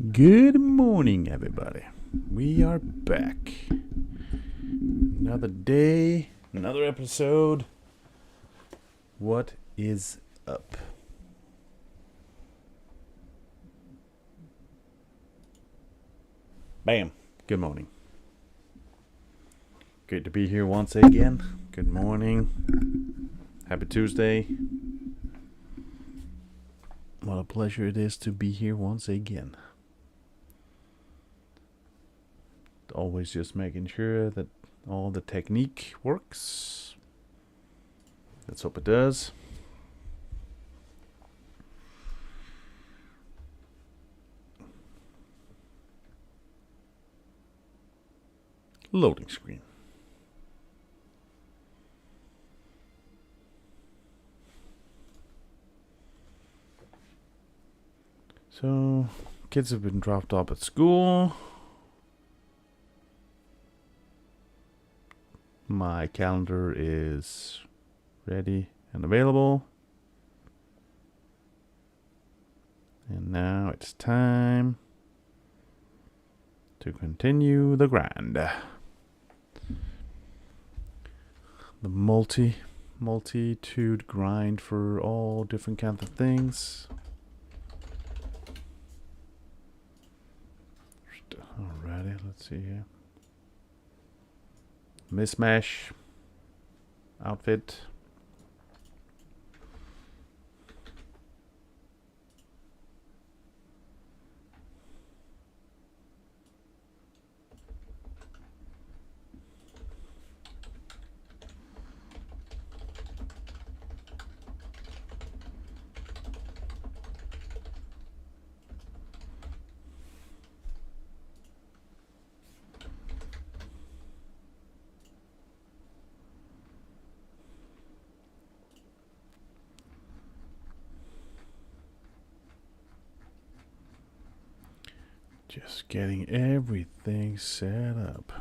Good morning, everybody. We are back. Another day, another episode. What is up? Bam. Good morning. Great to be here once again. Good morning. Happy Tuesday. What a pleasure it is to be here once again. Always just making sure that all the technique works. Let's hope it does. Loading screen. So, kids have been dropped off at school. My calendar is ready and available. And now it's time to continue the grind. The multitude grind for all different kinds of things. Alrighty, let's see here. Mismatch outfit. Just getting everything set up.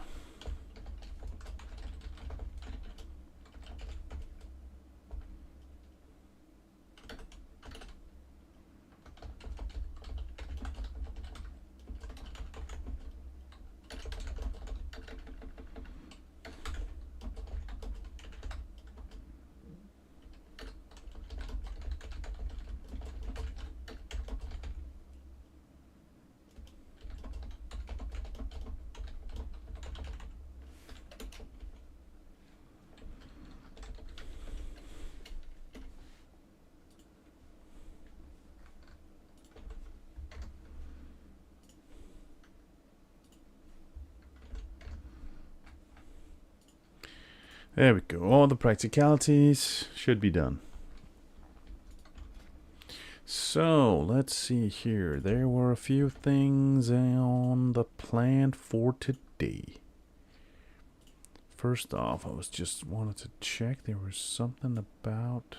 There we go. All the practicalities should be done. So, let's see here. There were a few things on the plan for today. First off, I was just wanted to check. There was something about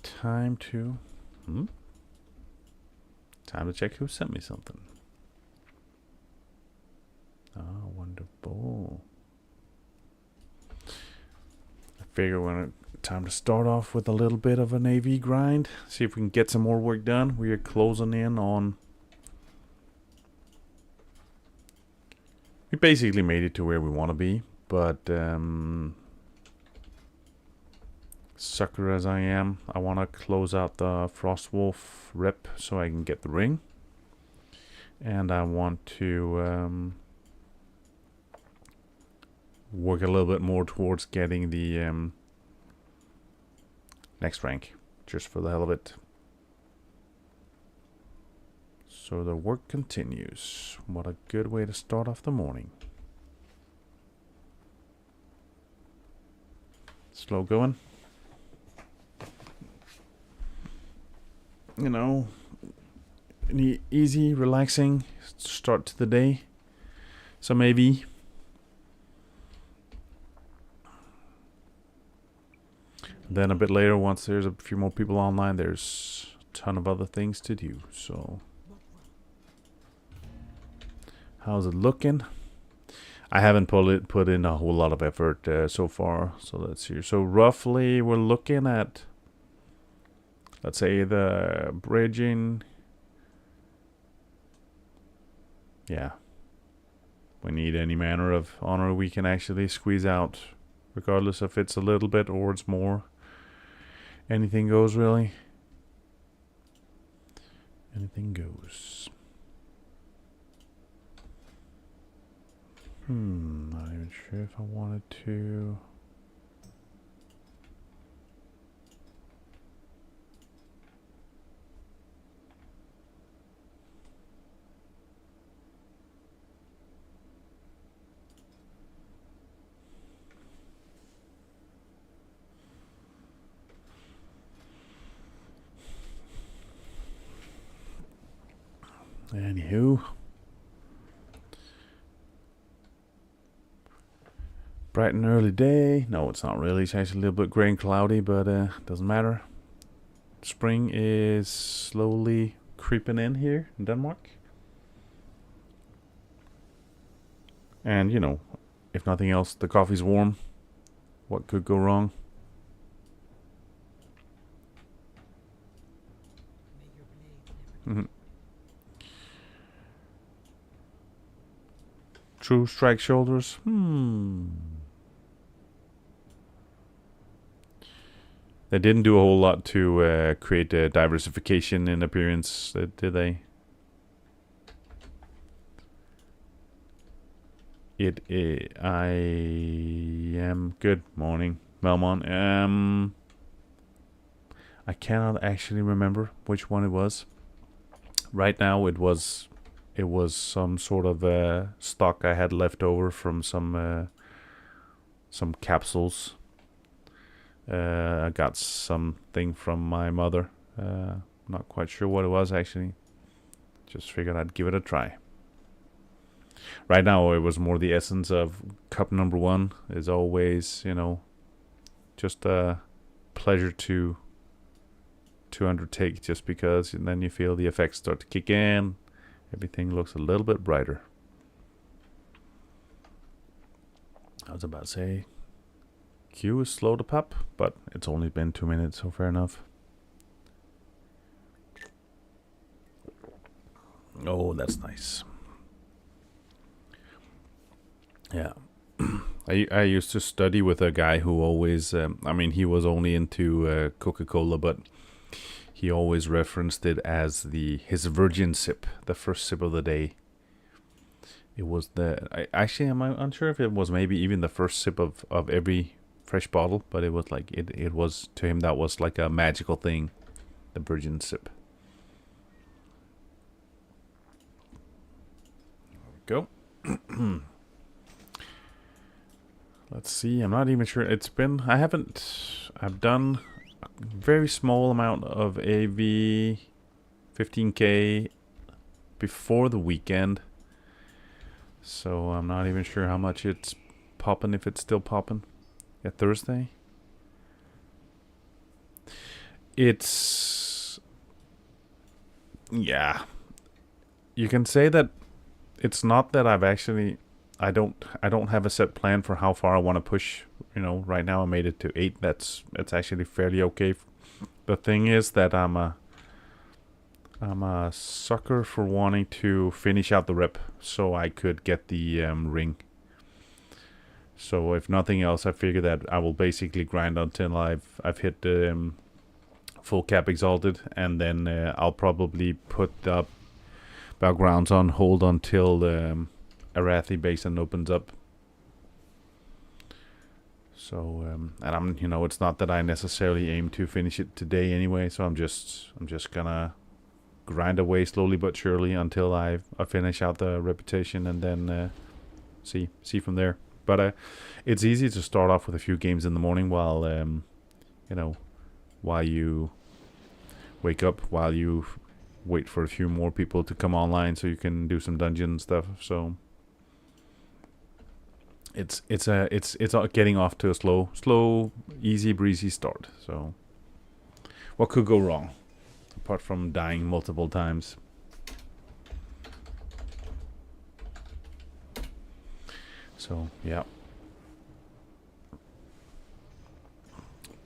time to check who sent me something. Oh, wonderful. I figure when time to start off with a little bit of an AV grind. See if we can get some more work done. We are closing in on... We basically made it to where we want to be, but sucker as I am, I want to close out the Frostwolf rep so I can get the ring. And I want to work a little bit more towards getting the next rank, just for the hell of it. So the work continues. What a good way to start off the morning. Slow going. You know, an easy, relaxing start to the day. Some AV. Then a bit later, once there's a few more people online, there's a ton of other things to do. So, how's it looking? I haven't put in a whole lot of effort so far. So let's see. So roughly we're looking at, let's say, the bridging. Yeah. We need any manner of honor we can actually squeeze out, regardless if it's a little bit or it's more. Anything goes, really. Anything goes. Not even sure if I wanted to. Anywho. Bright and early day. No, it's not really. It's actually a little bit gray and cloudy, but doesn't matter. Spring is slowly creeping in here in Denmark. And, you know, if nothing else, the coffee's warm. What could go wrong? True strike shoulders. They didn't do a whole lot to create a diversification in appearance, did they? I am good morning, Melmon. I cannot actually remember which one it was. Right now, it was some sort of stock I had left over from some capsules. I got something from my mother. Not quite sure what it was actually. Just figured I'd give it a try. Right now, it was more the essence of cup number 1 is always, you know, just a pleasure to undertake, just because, and then you feel the effects start to kick in. Everything looks a little bit brighter. I was about to say, Q is slow to pop, but it's only been 2 minutes, so fair enough. Oh, that's nice. Yeah. I used to study with a guy who always, I mean, he was only into Coca-Cola, but he always referenced it as his virgin sip, the first sip of the day. It was I'm unsure if it was maybe even the first sip of every fresh bottle, but it was like, it was, to him, that was like a magical thing, the virgin sip. There we go. Let's see, I'm not even sure. I've done a very small amount of AV 15K before the weekend. So I'm not even sure how much it's popping, if it's still popping. Yeah, Thursday. Yeah. You can say that it's not that I don't have a set plan for how far I want to push. You know, right now I made it to 8. That's actually fairly okay. The thing is that I'm a sucker for wanting to finish out the rep so I could get the ring. So if nothing else, I figure that I will basically grind until I've hit the full cap exalted, and then I'll probably put the backgrounds on hold until the Arathi Basin opens up. So and I'm, you know, it's not that I necessarily aim to finish it today anyway, so I'm just gonna grind away slowly but surely until I finish out the reputation, and then see from there. But it's easy to start off with a few games in the morning while you know, while you wake up, while you wait for a few more people to come online so you can do some dungeon stuff. So it's getting off to a slow, easy breezy start. So what could go wrong apart from dying multiple times? So yeah.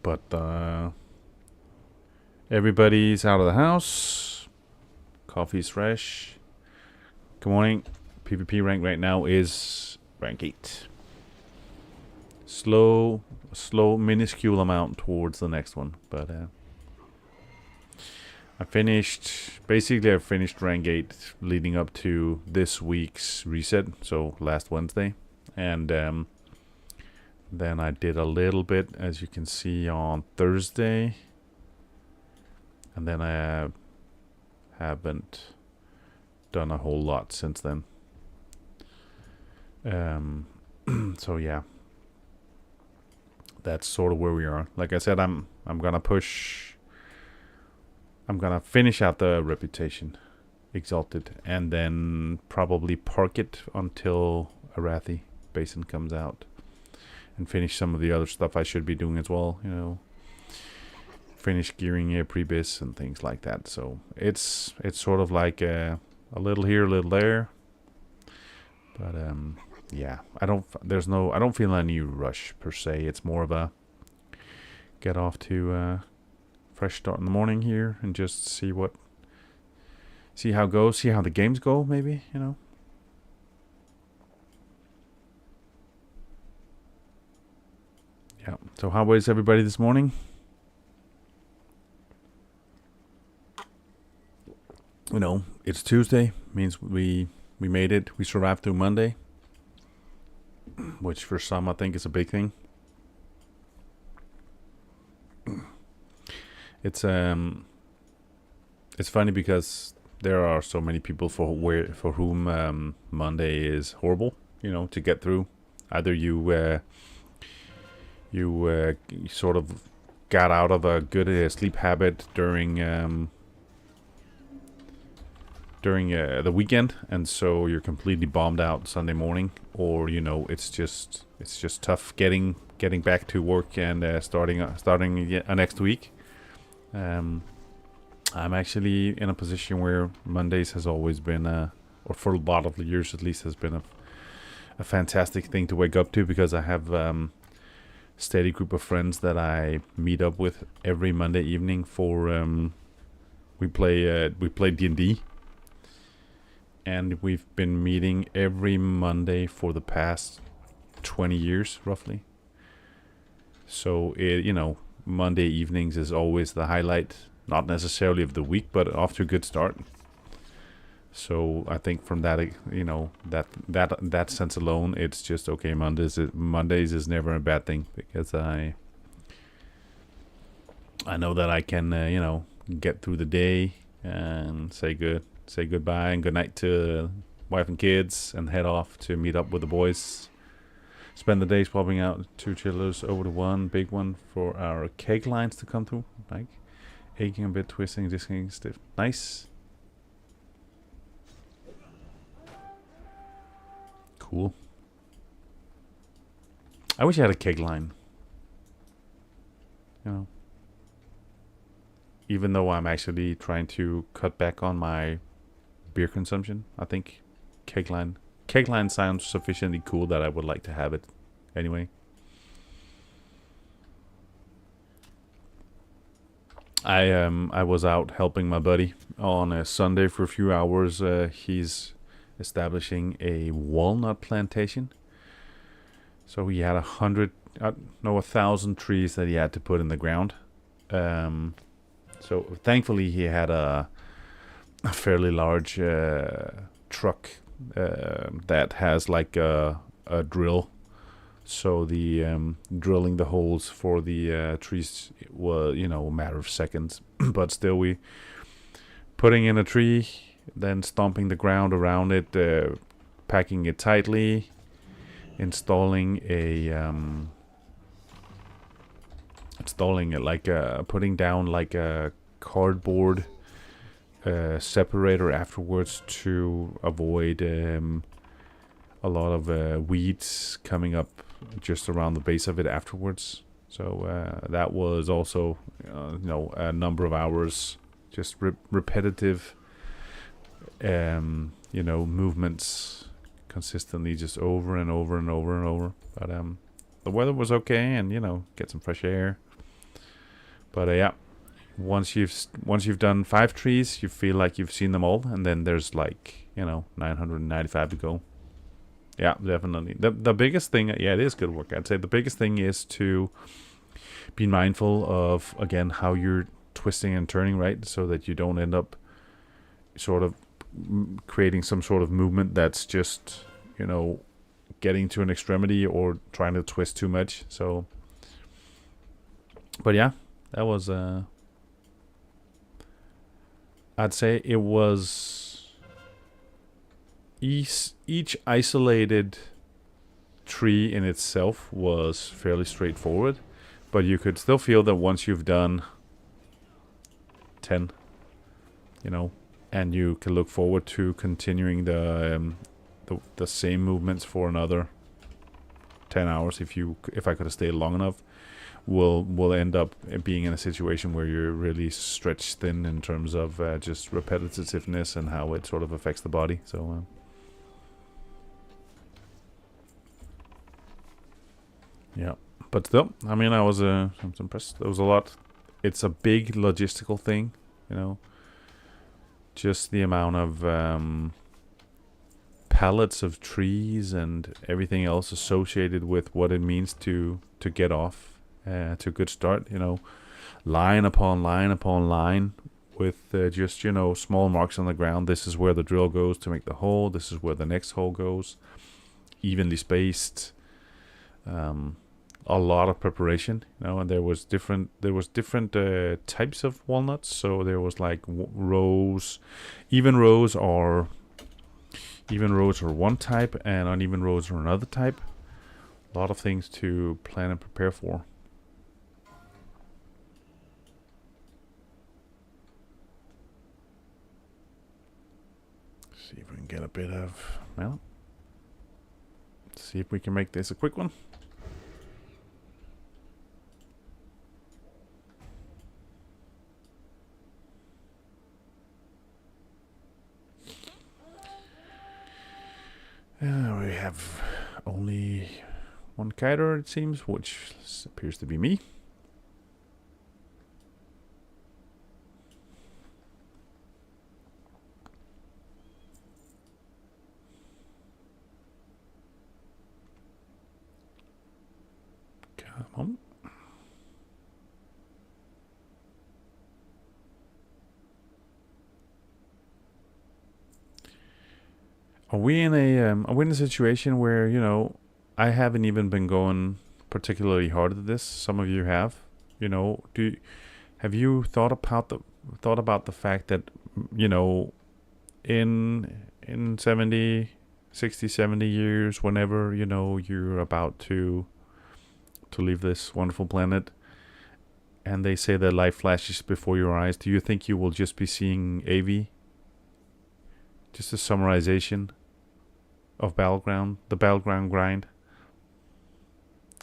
But everybody's out of the house. Coffee's fresh. Good morning. PvP rank right now is rank 8. Slow, minuscule amount towards the next one, but I finished rank 8 leading up to this week's reset, so last Wednesday, and then I did a little bit, as you can see, on Thursday, and then I haven't done a whole lot since then. So yeah, that's sort of where we are. Like I said, I'm gonna finish out the Reputation Exalted, and then probably park it until Arathi Basin comes out, and finish some of the other stuff I should be doing as well. You know, finish gearing a pre-bis and things like that. So it's sort of like a little here, a little there. But yeah, I don't feel any rush per se. It's more of a get off to fresh start in the morning here and just see how it goes, see how the games go, maybe, you know. Yeah. So how is everybody this morning? You know, it's Tuesday, means we made it. We survived through Monday, which for some I think is a big thing. It's funny because there are so many people for whom Monday is horrible, you know, to get through. Either you sort of got out of a good sleep habit during the weekend, and so you're completely bombed out Sunday morning, or you know it's just tough getting back to work and starting next week. I'm actually in a position where Mondays has always been or for a lot of the years at least, has been a fantastic thing to wake up to, because I have steady group of friends that I meet up with every Monday evening for we play D&D. And we've been meeting every Monday for the past 20 years, roughly. So, Monday evenings is always the highlight, not necessarily of the week, but off to a good start. So I think from that, that sense alone, it's just okay. Mondays is never a bad thing, because I know that I can, get through the day and say goodbye and good night to wife and kids, and head off to meet up with the boys. Spend the day swapping out 2 chillers over to one big one for our keg lines to come through. Like aching a bit, twisting, just getting stiff. Nice. Cool. I wish I had a keg line. You know. Even though I'm actually trying to cut back on my beer consumption, I think keg line sounds sufficiently cool that I would like to have it anyway. I was out helping my buddy on a Sunday for a few hours. He's establishing a walnut plantation. So he had 1,000 trees that he had to put in the ground. So thankfully he had a fairly large truck that has like a drill. So the drilling the holes for the trees was, a matter of seconds. But still, we putting in a tree, then stomping the ground around it, packing it tightly, installing putting down like a cardboard separator afterwards to avoid a lot of weeds coming up just around the base of it afterwards. So that was also a number of hours, just repetitive movements, consistently, just over and over and over and over. But the weather was okay, and get some fresh air. But yeah, once you've done 5 trees, you feel like you've seen them all, and then there's like 995 to go. Yeah, definitely. The biggest thing, yeah, it is good work. I'd say the biggest thing is to be mindful of, again, how you're twisting and turning, right? So that you don't end up sort of creating some sort of movement that's just, getting to an extremity or trying to twist too much. So, but yeah, that was, I'd say it was each isolated tree in itself was fairly straightforward, but you could still feel that once you've done 10, and you can look forward to continuing the same movements for another 10 hours if I could have stayed long enough, will end up being in a situation where you're really stretched thin in terms of just repetitiveness and how it sort of affects the body. So yeah, but still, I mean, I was impressed. There was a lot. It's a big logistical thing, just the amount of pallets of trees and everything else associated with what it means to get off to a good start. Line upon line upon line with just small marks on the ground. This is where the drill goes to make the hole. This is where the next hole goes. Evenly spaced. A lot of preparation, and there was different types of walnuts. So there was like rows, even rows are one type, and uneven rows are another type. A lot of things to plan and prepare for. See if we can get a bit of, see if we can make this a quick one. We have only one kiter, it seems, which appears to be me. Come on. Are we in a situation where I haven't even been going particularly hard at this? Some of you have. Have you thought about the fact that in 70, 60, 70 years, whenever you're about to leave this wonderful planet, and they say that life flashes before your eyes, do you think you will just be seeing AV? Just a summarization of Battleground, the Battleground grind.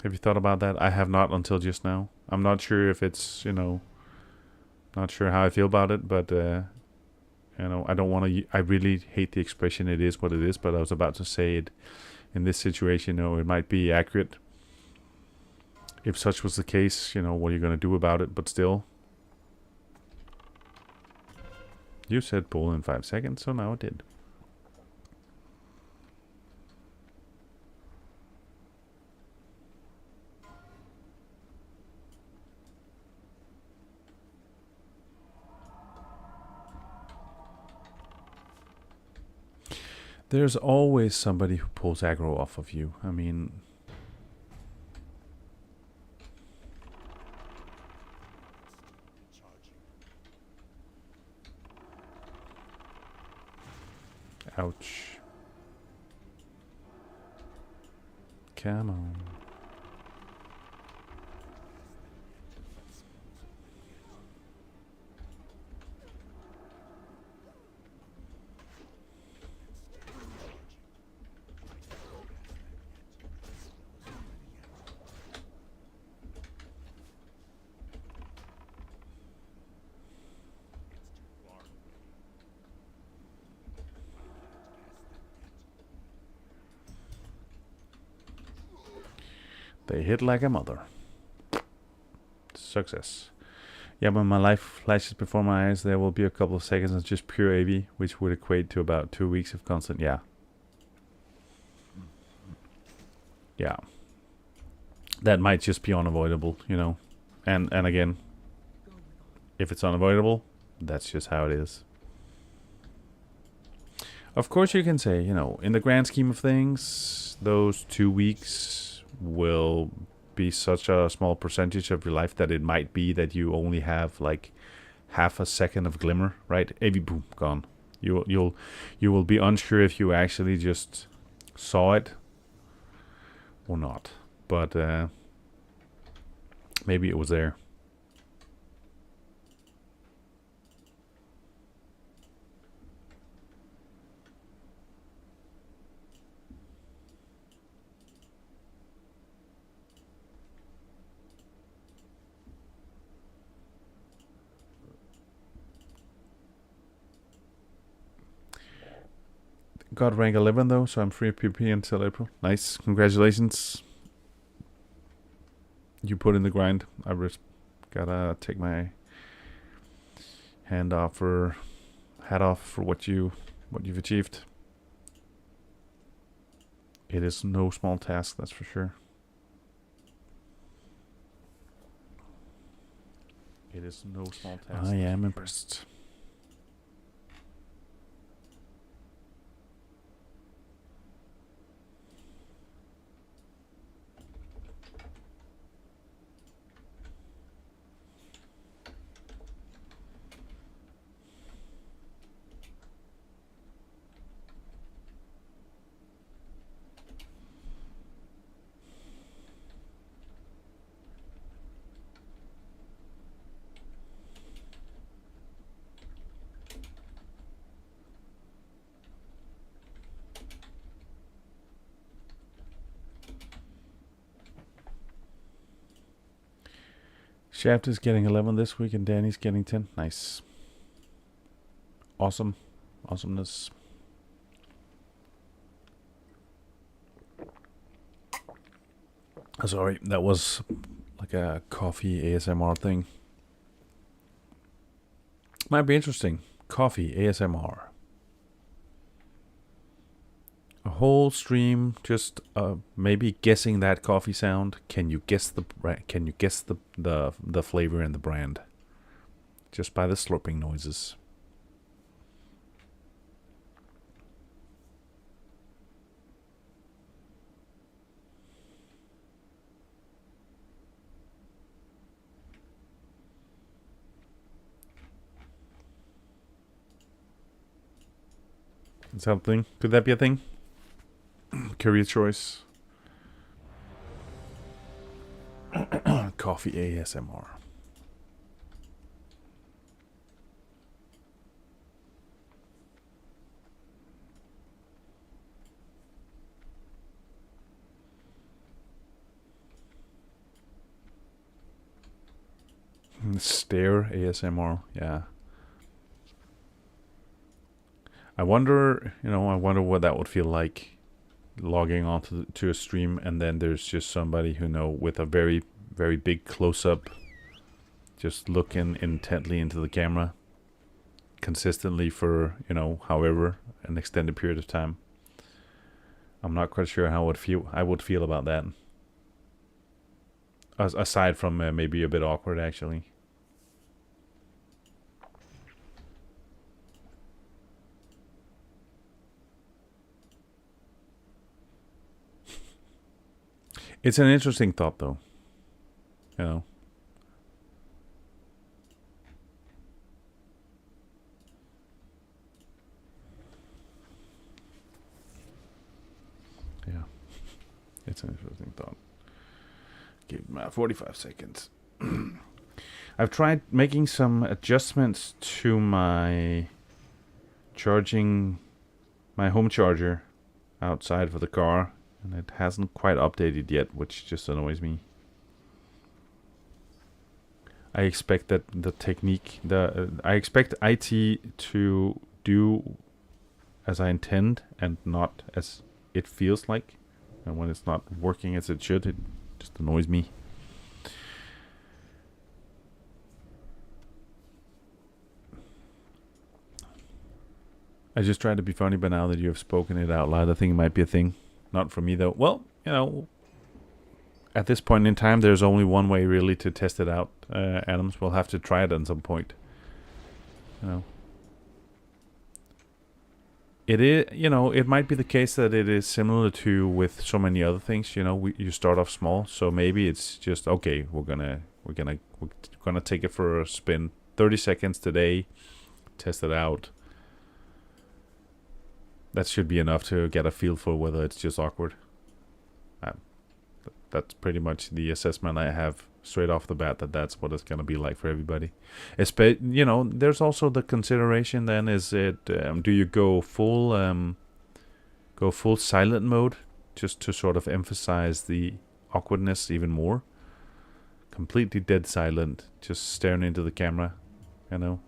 Have you thought about that? I have not until just now. I'm not sure if it's, not sure how I feel about it, but, I don't want to, I really hate the expression, it is what it is, but I was about to say it in this situation, it might be accurate. If such was the case, what are you going to do about it? But still. You said pull in 5 seconds, so now it did. There's always somebody who pulls aggro off of you. I mean, ouch. Come on. They hit like a mother. Success. Yeah, when my life flashes before my eyes, there will be a couple of seconds of just pure AV, which would equate to about 2 weeks of content. Yeah. Yeah. That might just be unavoidable, you know. And again, if it's unavoidable, that's just how it is. Of course you can say, you know, in the grand scheme of things, those 2 weeks will be such a small percentage of your life that it might be that you only have like half a second of glimmer, right? AV boom, gone. You will be unsure if you actually just saw it or not. But maybe it was there. Got rank 11 though, so I'm free of PvP until April. Nice, congratulations. You put in the grind. I gotta take my hat off for what you've achieved. It is no small task, that's for sure. It is no small task. I am impressed. Shaft is getting 11 this week and Danny's getting 10. Nice. Awesome. Awesomeness. Sorry, that was like a coffee ASMR thing. Might be interesting. Coffee ASMR. A whole stream just maybe guessing that coffee sound. Can you guess the flavor and the brand just by the slurping noises? Is that a thing? Could that be a thing? Career choice. Coffee ASMR. Stare ASMR, yeah. I wonder what that would feel like, logging onto to a stream and then there's just somebody with a very, very big close-up, just looking intently into the camera consistently for, however, an extended period of time. I'm not quite sure how I would feel about that. Aside from maybe a bit awkward, actually. It's an interesting thought, though. Yeah. It's an interesting thought. Give me 45 seconds. I've tried making some adjustments to my home charger outside for the car, and it hasn't quite updated yet, which just annoys me. I expect that I expect IT to do as I intend and not as it feels like. And when it's not working as it should, it Just annoys me. I just tried to be funny, but now that you have spoken it out loud, I think it might be a thing. Not for me, though. Well, at this point in time, there's only one way really to test it out. Adams will have to try it at some point. It is, it might be the case that it is similar to with so many other things. You start off small, so maybe it's just okay. We're gonna take it for a spin, 30 seconds today, test it out. That should be enough to get a feel for whether it's just awkward. That's pretty much the assessment I have straight off the bat, that's what it's going to be like for everybody. There's also the consideration then, is it, do you go full silent mode just to sort of emphasize the awkwardness even more? Completely dead silent, just staring into the camera, Are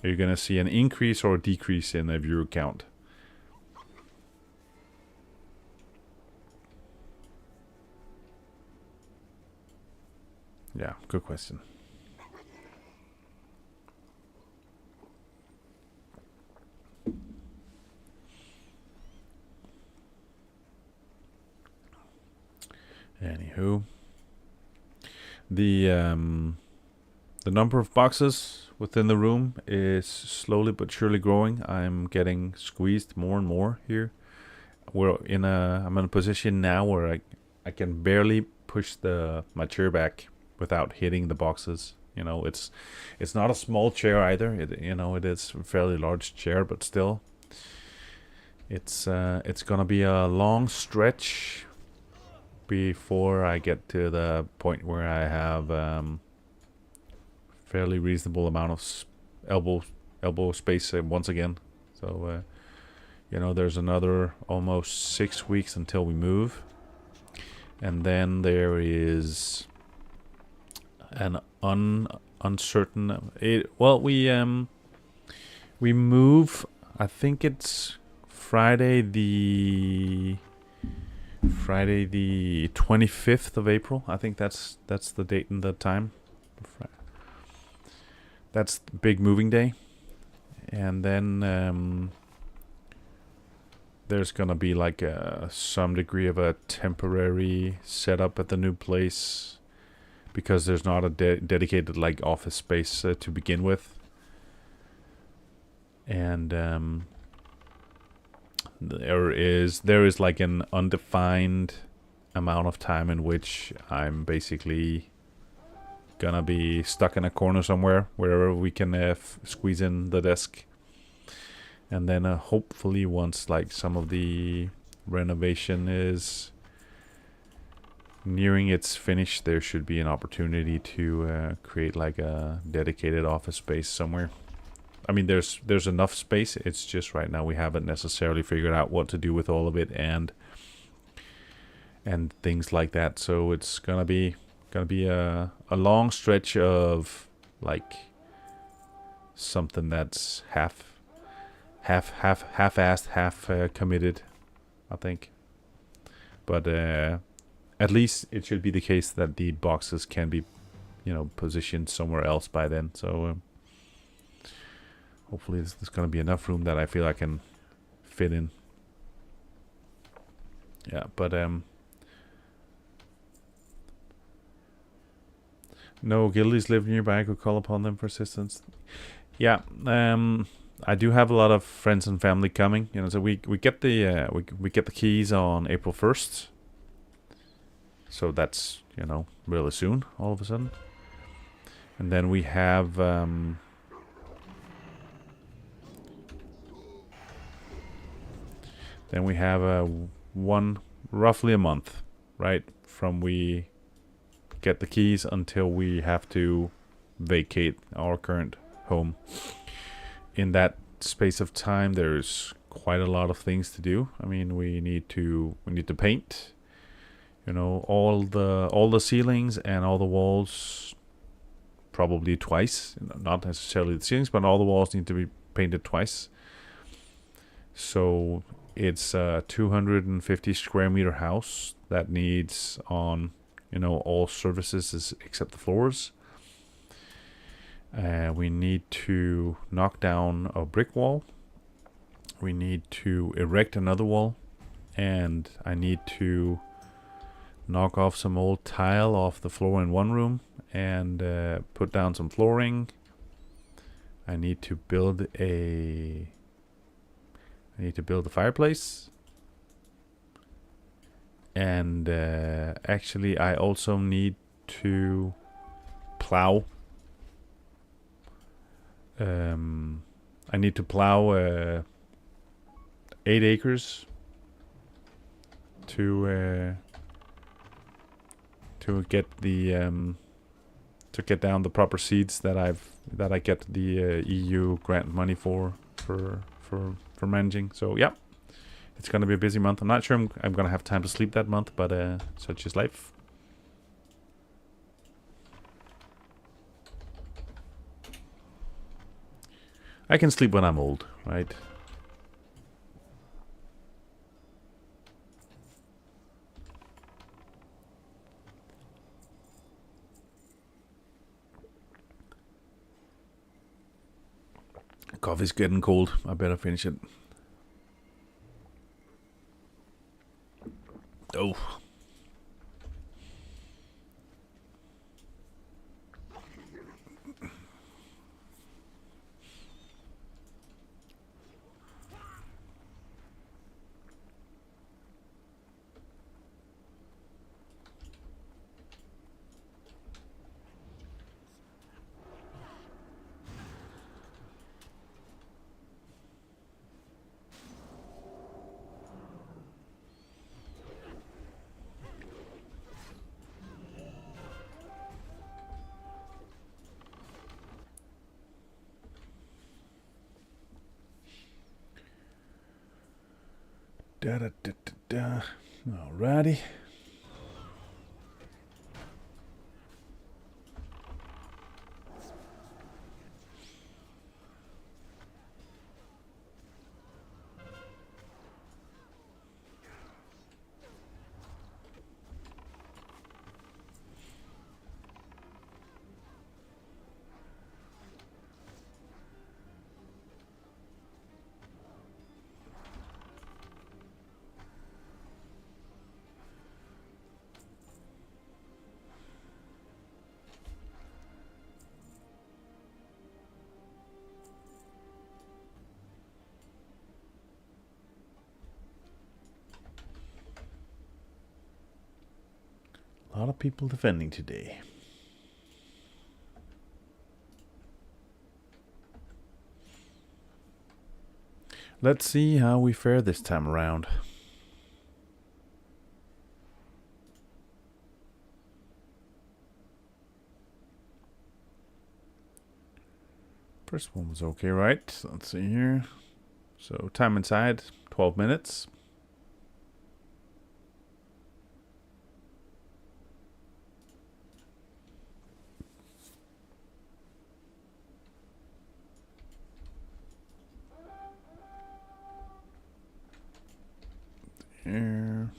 you going to see an increase or a decrease in the viewer count? Yeah, good question. Anywho, the number of boxes within the room is slowly but surely growing. I'm getting squeezed more and more here. I'm in a position now where I can barely push my chair back without hitting the boxes. It's not a small chair either. It is a fairly large chair, but still, it's gonna be a long stretch before I get to the point where I have fairly reasonable amount of elbow space once again. So there's another almost 6 weeks until we move, and then there is an uncertain. We move. I think it's Friday the 25th of April. I think that's the date and the time. That's the big moving day, and then there's gonna be like some degree of a temporary setup at the new place, because there's not a dedicated like office space to begin with, and there is like an undefined amount of time in which I'm basically gonna be stuck in a corner somewhere, wherever we can squeeze in the desk, and then hopefully once like some of the renovation is nearing its finish, there should be an opportunity to create like a dedicated office space somewhere. I mean, there's enough space. It's just right now we haven't necessarily figured out what to do with all of it and things like that. So it's gonna be a long stretch of like something that's half-assed, half committed, I think. But at least it should be the case that the boxes can be, positioned somewhere else by then. So hopefully there's going to be enough room that I feel I can fit in. Yeah, but no guildies live nearby. I could call upon them for assistance. Yeah, I do have a lot of friends and family coming. So we get the we get the keys on April 1st. So that's, really soon, all of a sudden. And then we have roughly a month, right, from we get the keys until we have to vacate our current home. In that space of time, there's quite a lot of things to do. I mean, we need to paint, all the ceilings and all the walls, probably twice. Not necessarily the ceilings, but all the walls need to be painted twice. So it's a 250 square meter house that needs on all surfaces except the floors. We need to knock down a brick wall. We need to erect another wall. And I need to knock off some old tile off the floor in one room and put down some flooring. I need to build a fireplace. And actually I also need to plow. I need to plow 8 acres to get the to get down the proper seeds that I get the EU grant money for managing. So yeah, it's gonna be a busy month. I'm not sure I'm gonna have time to sleep that month, but such is life. I can sleep when I'm old, right? Coffee's getting cold. I better finish it. Oh. Da, da, da, da, da. Alrighty. A lot of people defending today. Let's see how we fare this time around. First one was okay, right? Let's see here. So time inside, 12 minutes. Here.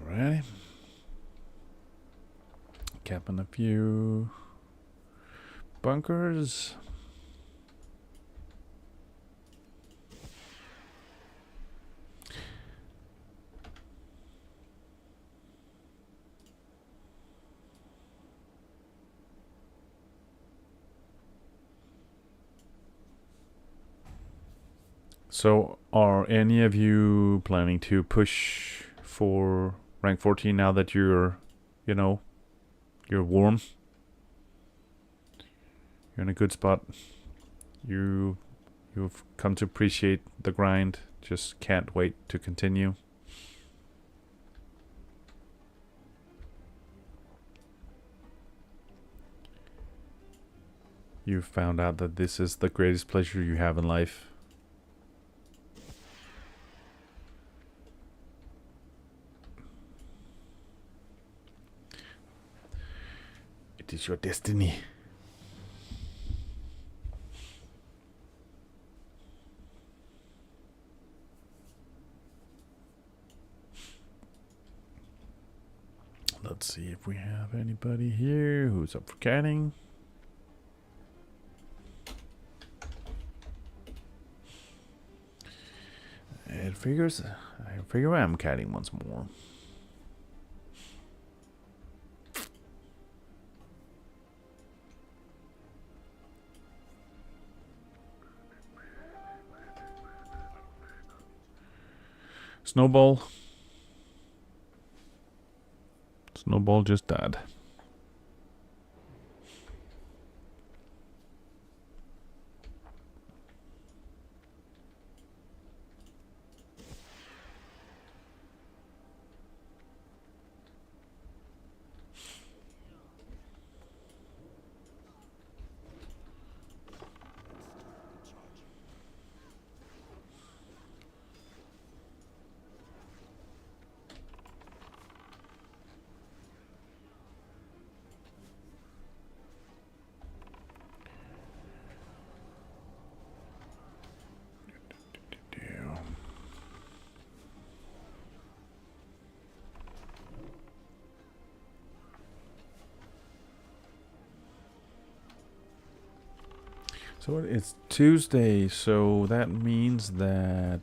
Alrighty. Capping a few bunkers. So, are any of you planning to push for rank 14 now that you're warm? You're in a good spot. You've come to appreciate the grind. Just can't wait to continue. you found out that this is the greatest pleasure you have in life. It is your destiny. Let's see if we have anybody here who's up for catting. I figure I'm catting once more. Snowball. Snowball just died. So it's Tuesday, so that means that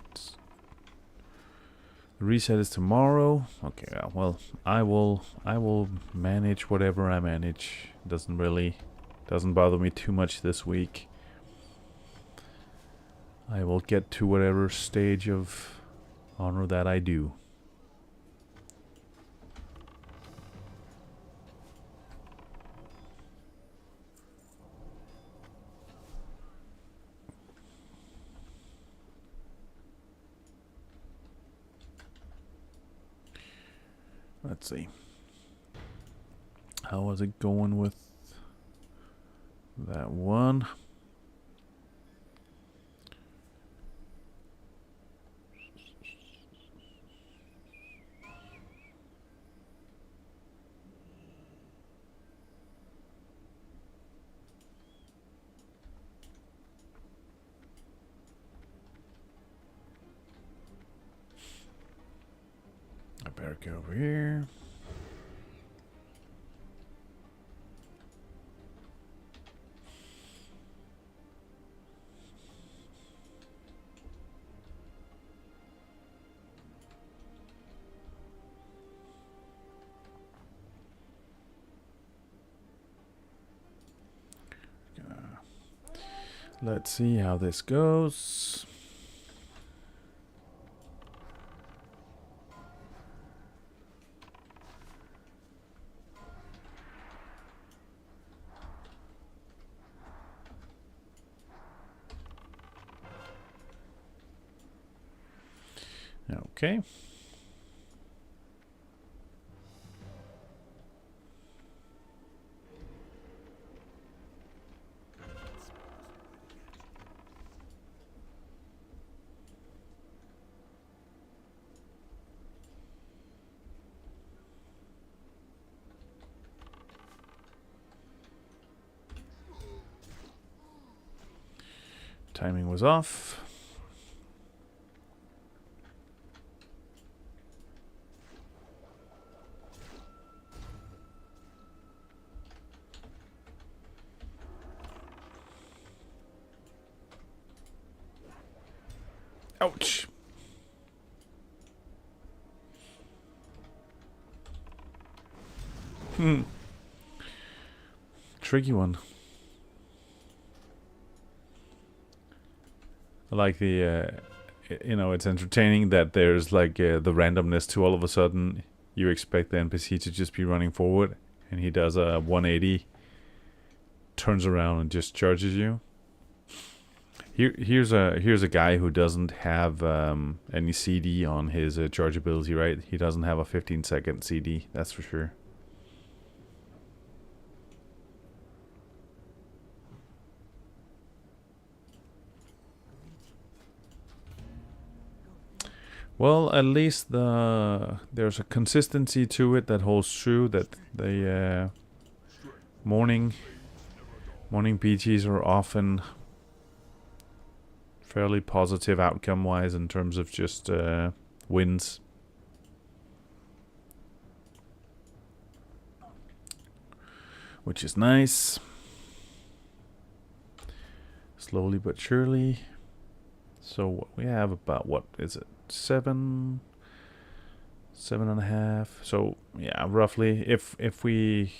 the reset is tomorrow. Okay, well, I will manage whatever I manage. Doesn't bother me too much this week. I will get to whatever stage of honor that I do. Let's see. How was it going with that one? I better go over here. Let's see how this goes. Okay. Timing was off. Ouch. Tricky one. I like the, it's entertaining that there's like the randomness to all of a sudden you expect the NPC to just be running forward and he does a 180, turns around and just charges you. Here's a guy who doesn't have any CD on his charge ability, right? He doesn't have a 15-second CD, that's for sure. Well, at least there's a consistency to it that holds true. That the morning PGs are often fairly positive outcome-wise in terms of just wins. Which is nice. Slowly but surely. So we have about, what is it, 7.5. So yeah, roughly. If we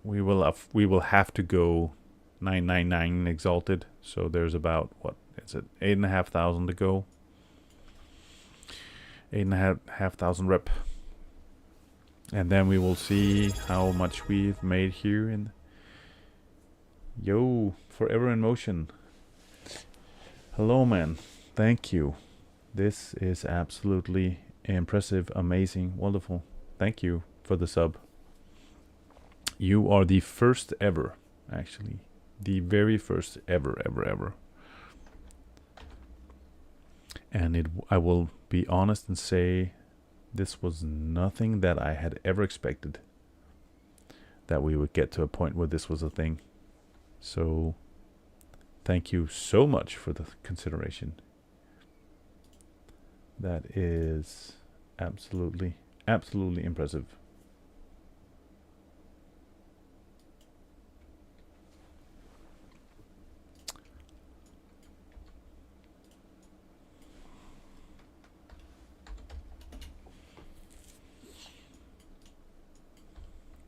will have to go 999 exalted. So there's about, what is it, 8,500 to go. 8,500 rep. And then we will see how much we've made here. And yo, Forever in Motion. Hello, man. Thank you. This is absolutely impressive, amazing, wonderful. Thank you for the sub. You are the first ever, actually. The very first ever. And I will be honest and say this was nothing that I had ever expected, that we would get to a point where this was a thing. So thank you so much for the consideration. That is absolutely impressive.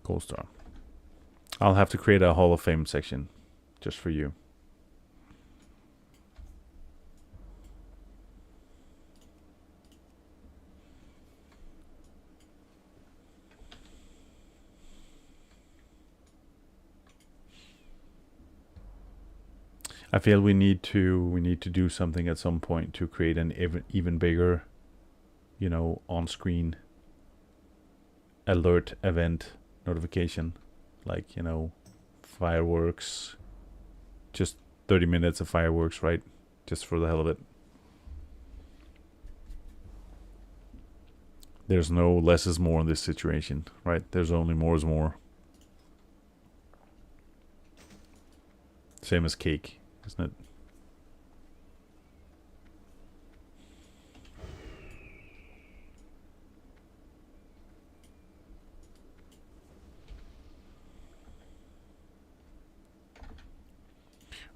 Gold star. I'll have to create a Hall of Fame section just for you. I feel we need to do something at some point to create an even bigger, you know, on-screen alert event notification, like, you know, fireworks, just 30 minutes of fireworks, right? Just for the hell of it. There's no less is more in this situation, right? There's only more is more. Same as cake, isn't it?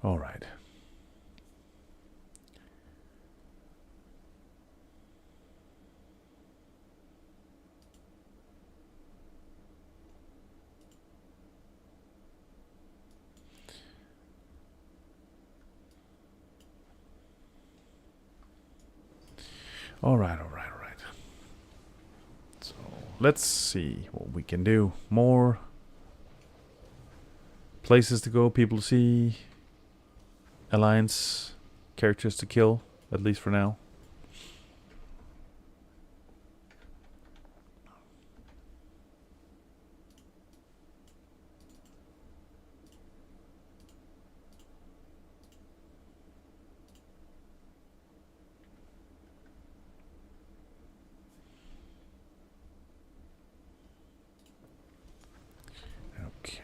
All right. All right. So let's see what we can do. More places to go, people to see, alliance characters to kill, at least for now. Okay.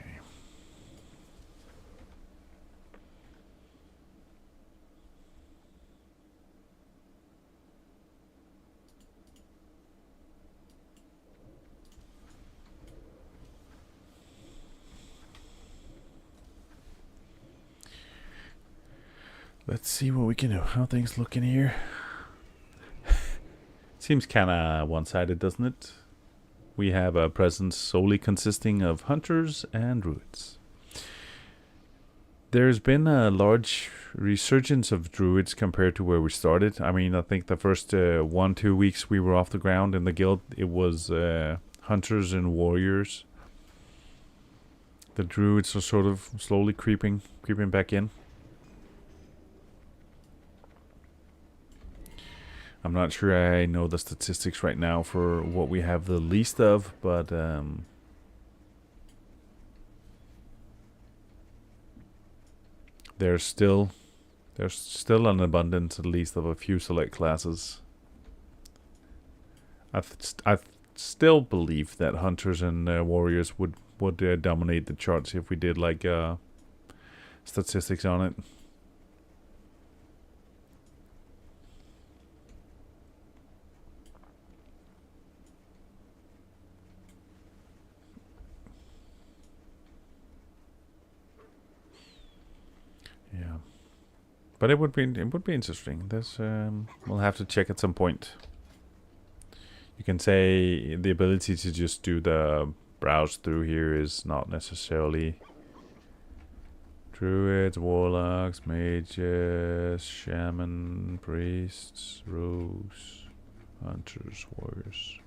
Let's see what we can do. How things looking here? Seems kind of one-sided, doesn't it? We have a presence solely consisting of hunters and druids. There's been a large resurgence of druids compared to where we started. I mean, I think the first 1-2 weeks we were off the ground in the guild, it was hunters and warriors. The druids are sort of slowly creeping back in. I'm not sure I know the statistics right now for what we have the least of, but there's still an abundance, at least, of a few select classes I still believe that hunters and warriors would dominate the charts if we did like statistics on it. Yeah, but it would be interesting. There's we'll have to check at some point. You can say the ability to just do the browse through here is not necessarily druids, warlocks, mages, shaman, priests, rogues, hunters, warriors.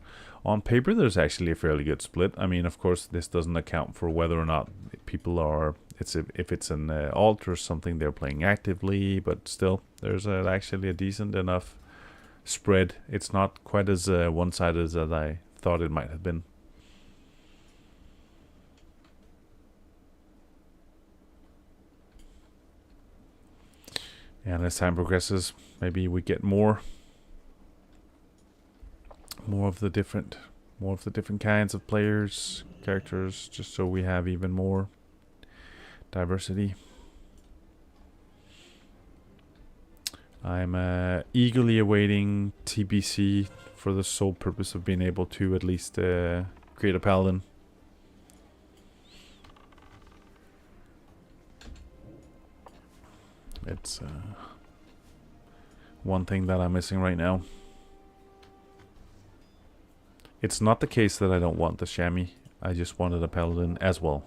On paper, there's actually a fairly good split. I mean, of course, this doesn't account for whether or not people are. If it's an alt or something they're playing actively, but still, there's actually a decent enough spread. It's not quite as one-sided as I thought it might have been. And as time progresses, maybe we get more of the different kinds of players, characters, just so we have even more diversity. I'm eagerly awaiting TBC for the sole purpose of being able to at least create a paladin. It's one thing that I'm missing right now. It's not the case that I don't want the chamois. I just wanted a paladin as well.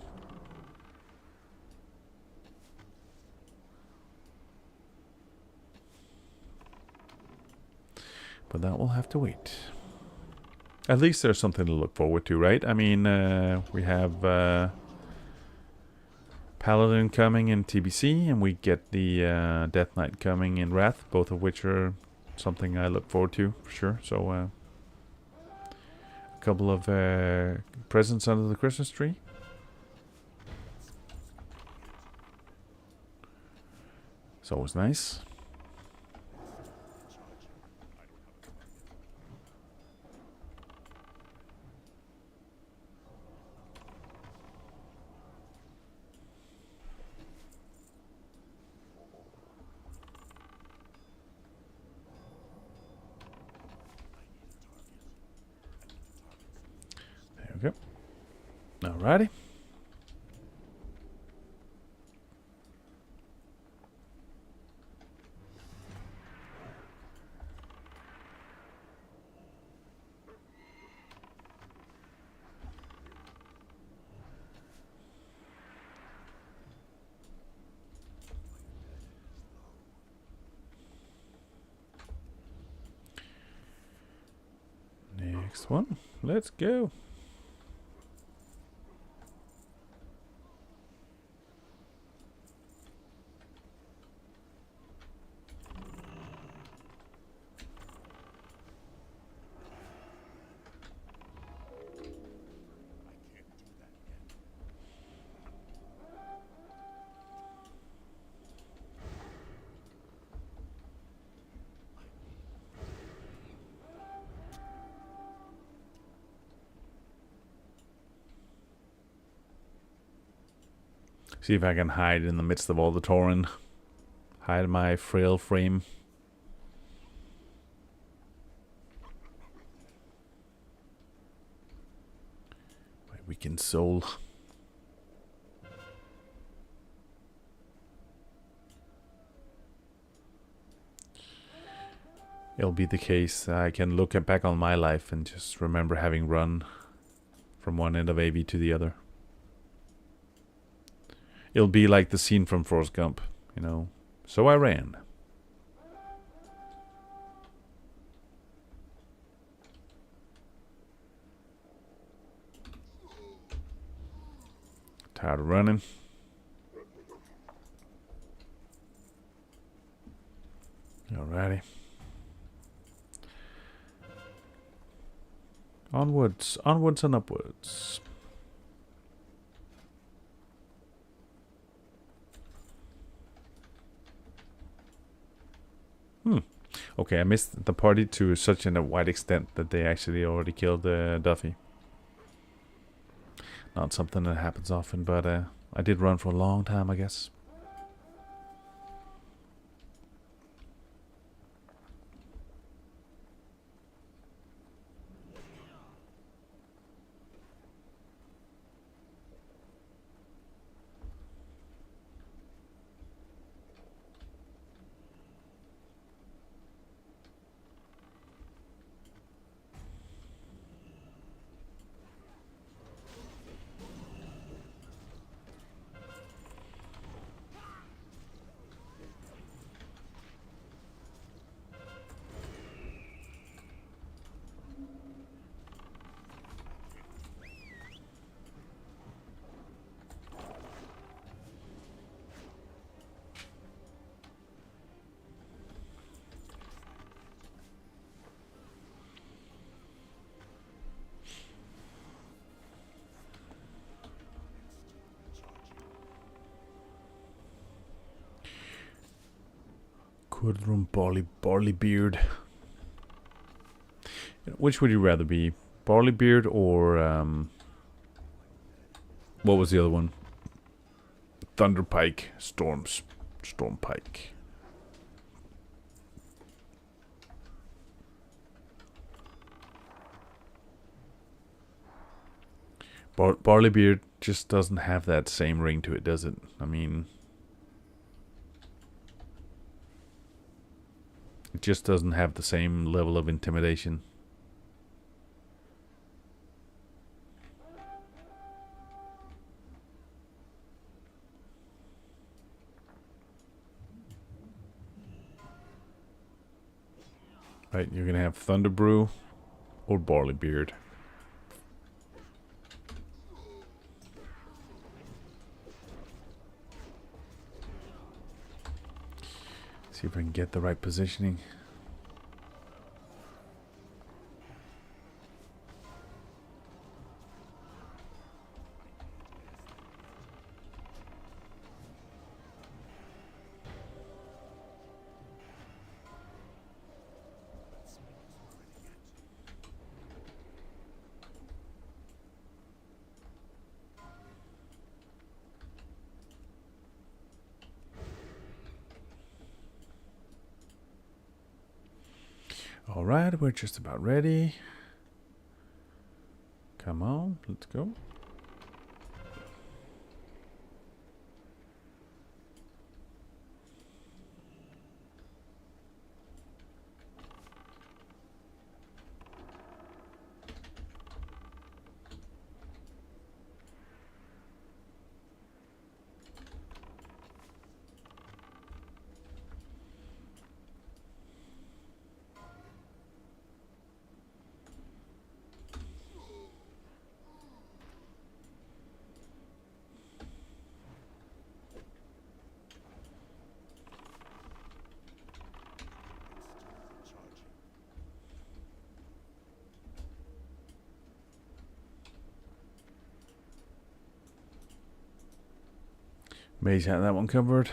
But that will have to wait. At least there's something to look forward to, right? I mean, we have Paladin coming in TBC, and we get the Death Knight coming in Wrath, both of which are something I look forward to, for sure. So, a couple of presents under the Christmas tree. It's always nice. There we go. Alrighty. Next one. Let's go. See if I can hide in the midst of all the Tauren. Hide my frail frame. My weakened soul. It'll be the case. I can look back on my life and just remember having run from one end of AV to the other. It'll be like the scene from Forrest Gump, you know. So I ran. Tired of running. Alrighty. Onwards and upwards. Okay, I missed the party to such a wide extent that they actually already killed Duffy. Not something that happens often, but I did run for a long time, I guess. Quadrum Barley Beard. Which would you rather be? Barley Beard or what was the other one? Thunderpike. Stormpike. Barley Beard just doesn't have that same ring to it, does it? I mean, it just doesn't have the same level of intimidation. Right, you're gonna have Thunderbrew or Barley Beard. See if I can get the right positioning. Alright, we're just about ready. Come on, let's go. Mage had that one covered.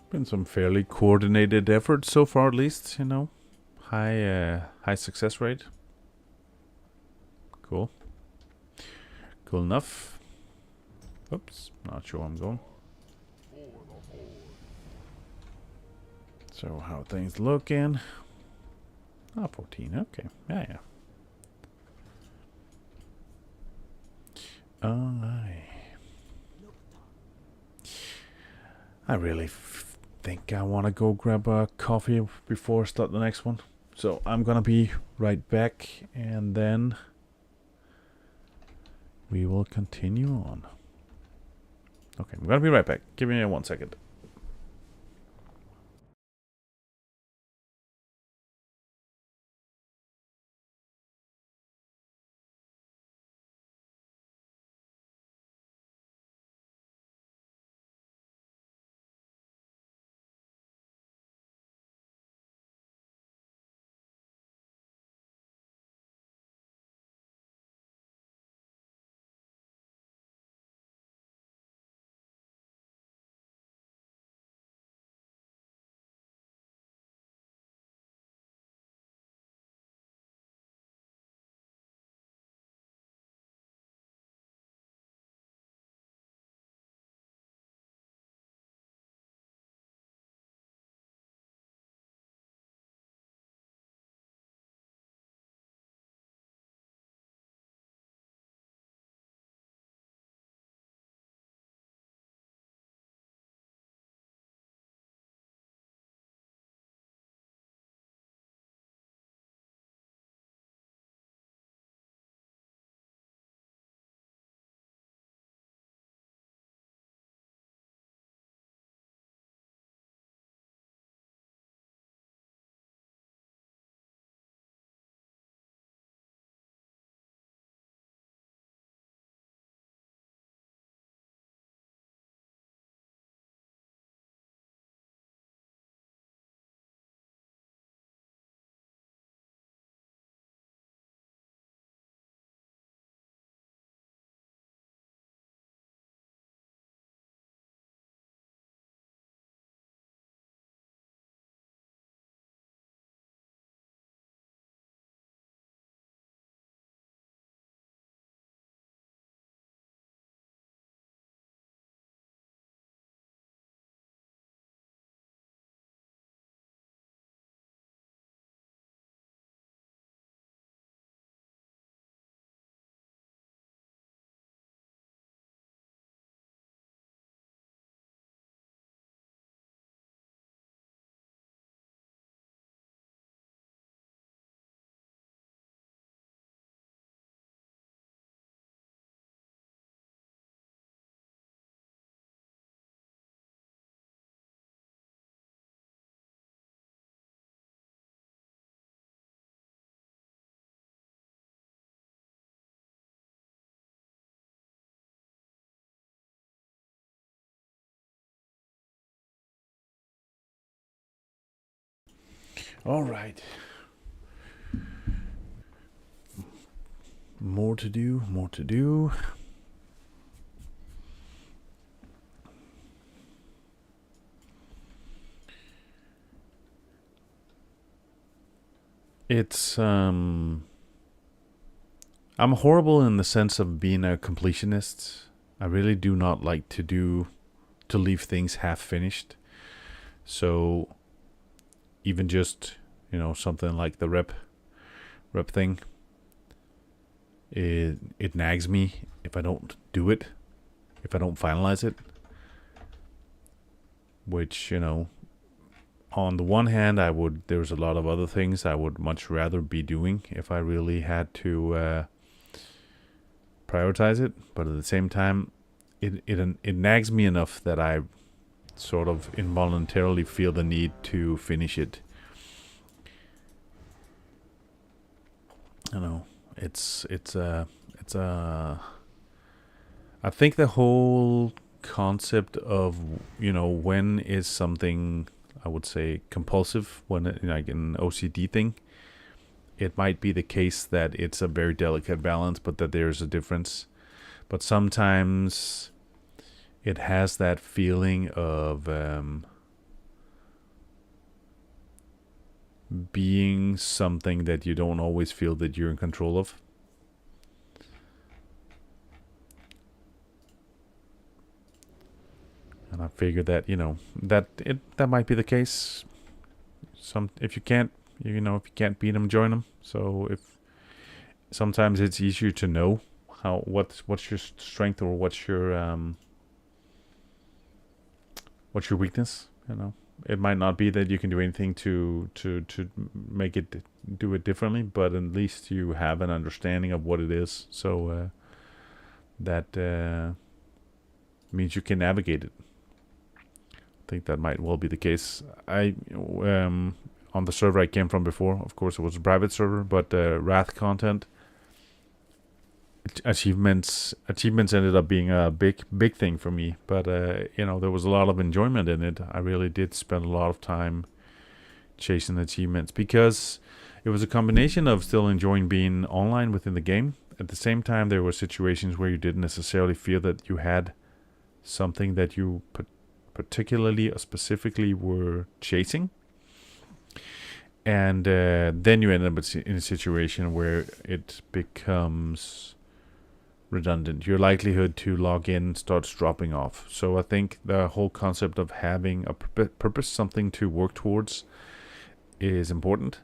Been some fairly coordinated efforts so far, at least, you know. High success rate. Cool. Cool enough. Oops, not sure where I'm going. So how things looking? Ah, 14. Okay, yeah. I really think I want to go grab a coffee before I start the next one. So I'm gonna be right back, and then we will continue on. Okay, I'm gonna be right back. Give me 1 second. All right. More to do, more to do. It's I'm horrible in the sense of being a completionist. I really do not like to leave things half finished. So even just, something like the rep thing, it nags me if I don't do it, if I don't finalize it, which, on the one hand, there's a lot of other things I would much rather be doing if I really had to prioritize it. But at the same time, it nags me enough that I sort of involuntarily feel the need to finish it. It's I think the whole concept of when is something, I would say, compulsive, when like an OCD thing. It might be the case that it's a very delicate balance, but that there's a difference. But sometimes it has that feeling of being something that you don't always feel that you're in control of. And I figured that that might be the case. If you can't beat them, join them. So if sometimes it's easier to know what's your strength, or what's your weakness. It might not be that you can do anything to make it do it differently, but at least you have an understanding of what it is. So that means you can navigate it. I think that might well be the case. I on the server I came from before, of course, it was a private server, but Wrath content achievements ended up being a big thing for me. But there was a lot of enjoyment in it. I really did spend a lot of time chasing achievements, because it was a combination of still enjoying being online within the game. At the same time, there were situations where you didn't necessarily feel that you had something that you particularly or specifically were chasing. And then you end up in a situation where it becomes redundant. Your likelihood to log in starts dropping off. So I think the whole concept of having a purpose, something to work towards, is important.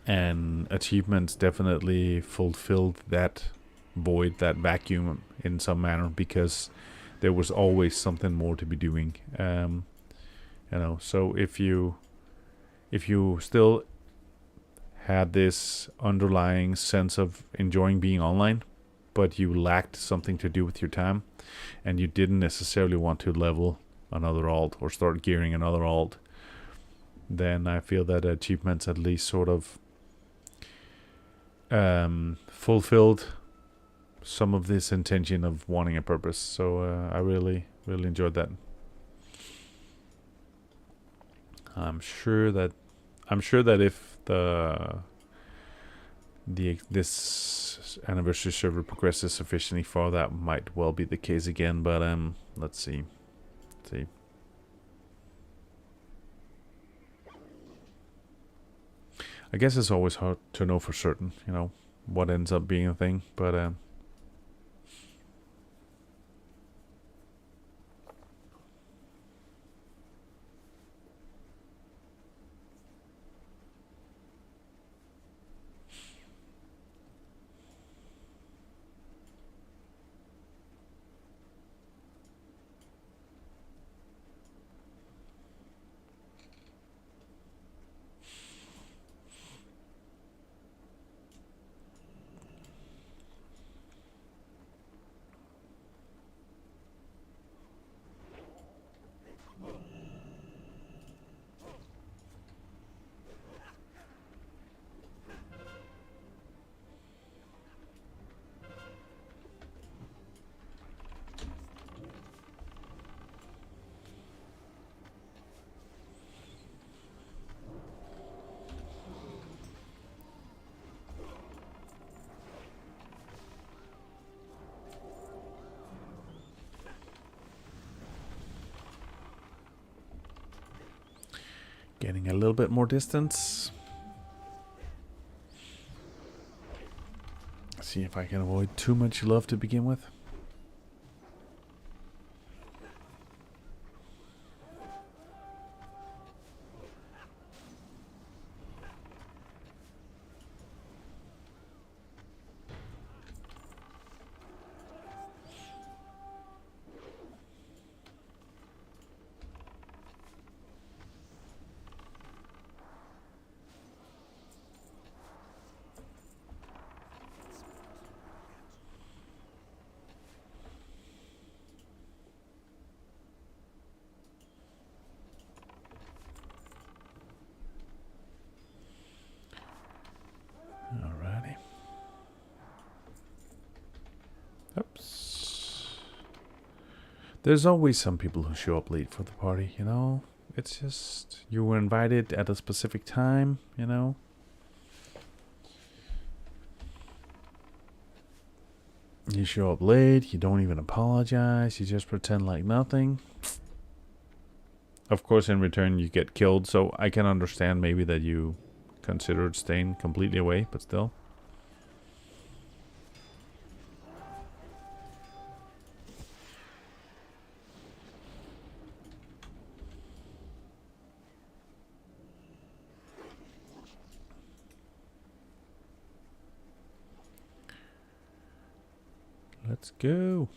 And achievements definitely fulfilled that void, that vacuum in some manner, because there was always something more to be doing. So if you still had this underlying sense of enjoying being online, but you lacked something to do with your time, and you didn't necessarily want to level another alt or start gearing another alt, then I feel that achievements at least sort of fulfilled some of this intention of wanting a purpose. So I really enjoyed that. I'm sure that if this anniversary server progresses sufficiently far, that might well be the case again. But let's see. I guess it's always hard to know for certain, what ends up being a thing. But Getting a little bit more distance. See if I can avoid too much love to begin with. Alrighty. Oops. There's always some people who show up late for the party, you know? It's just, you were invited at a specific time, you know? You show up late, you don't even apologize, you just pretend like nothing. Of course, in return, you get killed, so I can understand maybe that you considered staying completely away, but still. Let's go.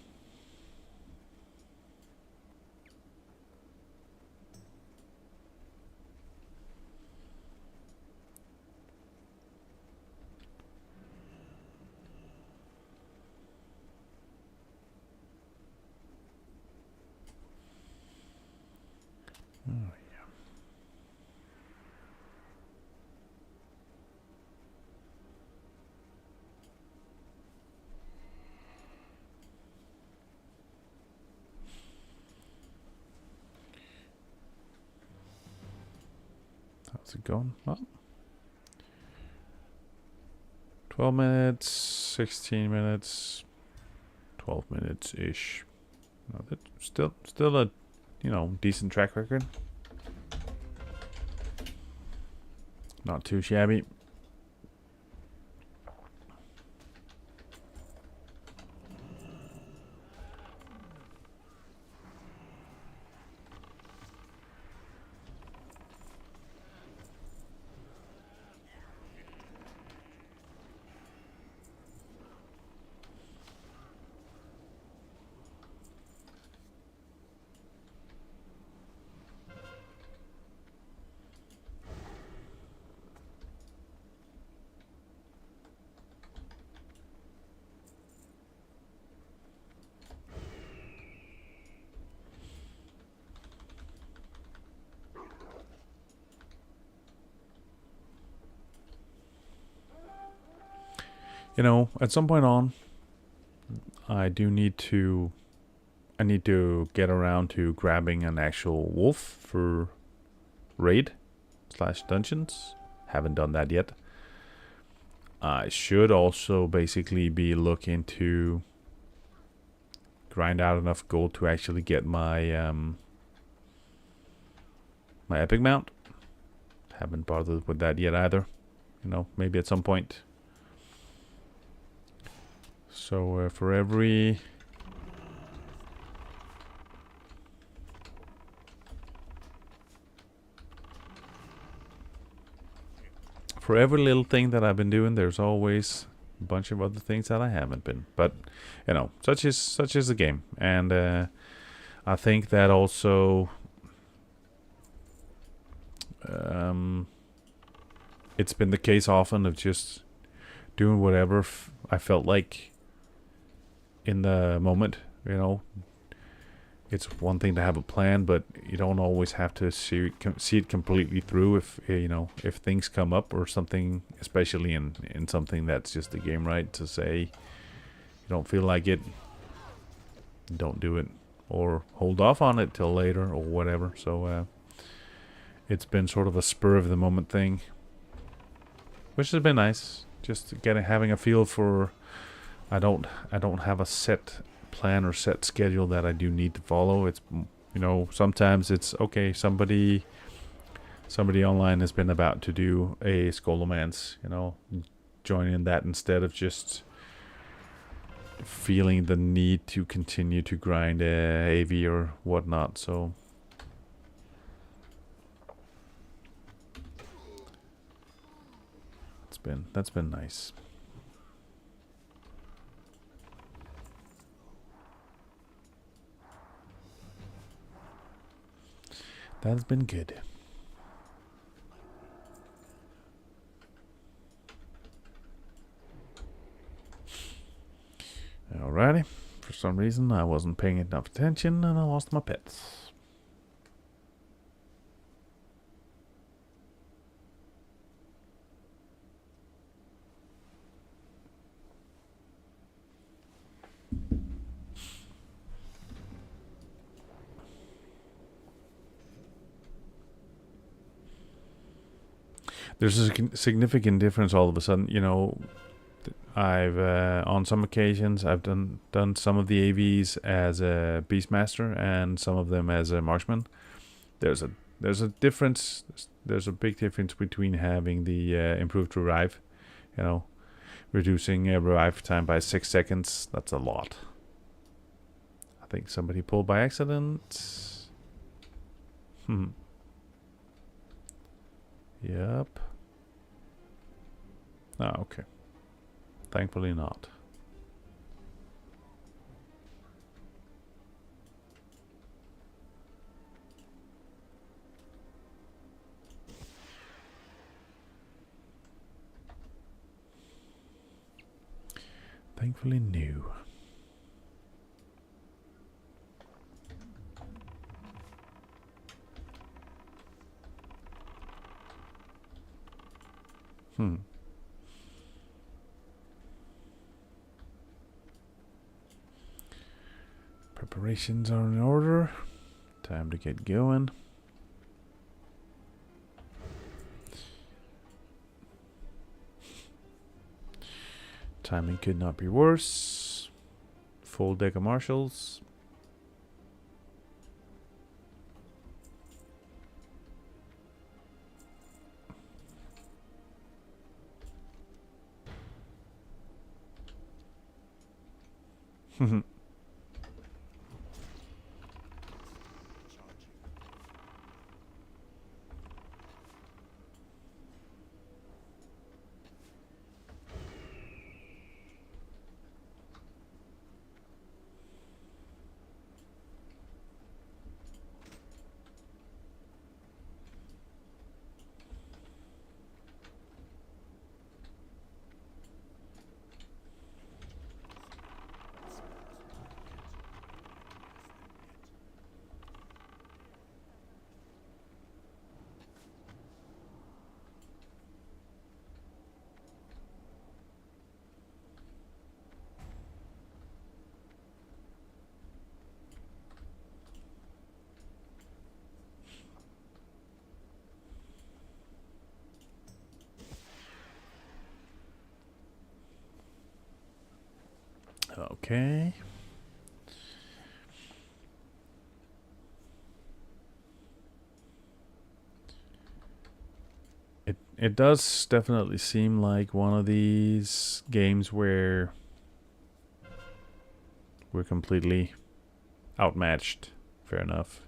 Oh, yeah. How's it going? Well, 12 minutes, 16 minutes, 12 minutes-ish. No, that's still a, you know, decent track record. Not too shabby. You know, at some point on, I need to get around to grabbing an actual wolf for raid / dungeons. Haven't done that yet. I should also basically be looking to grind out enough gold to actually get my my epic mount. Haven't bothered with that yet either. You know, maybe at some point. So for every little thing that I've been doing, there's always a bunch of other things that I haven't been. But you know, such is the game, and I think that also it's been the case often of just doing whatever I felt like in the moment. You know, it's one thing to have a plan, but you don't always have to see it completely through. If you know, if things come up or something, especially in something that's just the game, right? To say you don't feel like it, don't do it, or hold off on it till later or whatever. So it's been sort of a spur of the moment thing, which has been nice. Just having a feel for. I don't have a set plan or set schedule that I do need to follow. It's, you know, sometimes it's okay, somebody somebody online has been about to do a Scholomance, you know, joining that instead of just feeling the need to continue to grind AV or whatnot. So that's been nice. That's been good. Alrighty. For some reason, I wasn't paying enough attention and I lost my pets. There's a significant difference all of a sudden. You know, I've on some occasions I've done some of the AVs as a Beastmaster and some of them as a Marksman. There's a difference. There's a big difference between having the improved revive, you know, reducing revive time by 6 seconds. That's a lot. I think somebody pulled by accident. Yep. Ah, okay. Thankfully not. Thankfully new. Preparations are in order. Time to get going. Timing could not be worse. Full deck of marshals. Okay. It does definitely seem like one of these games where we're completely outmatched. Fair enough.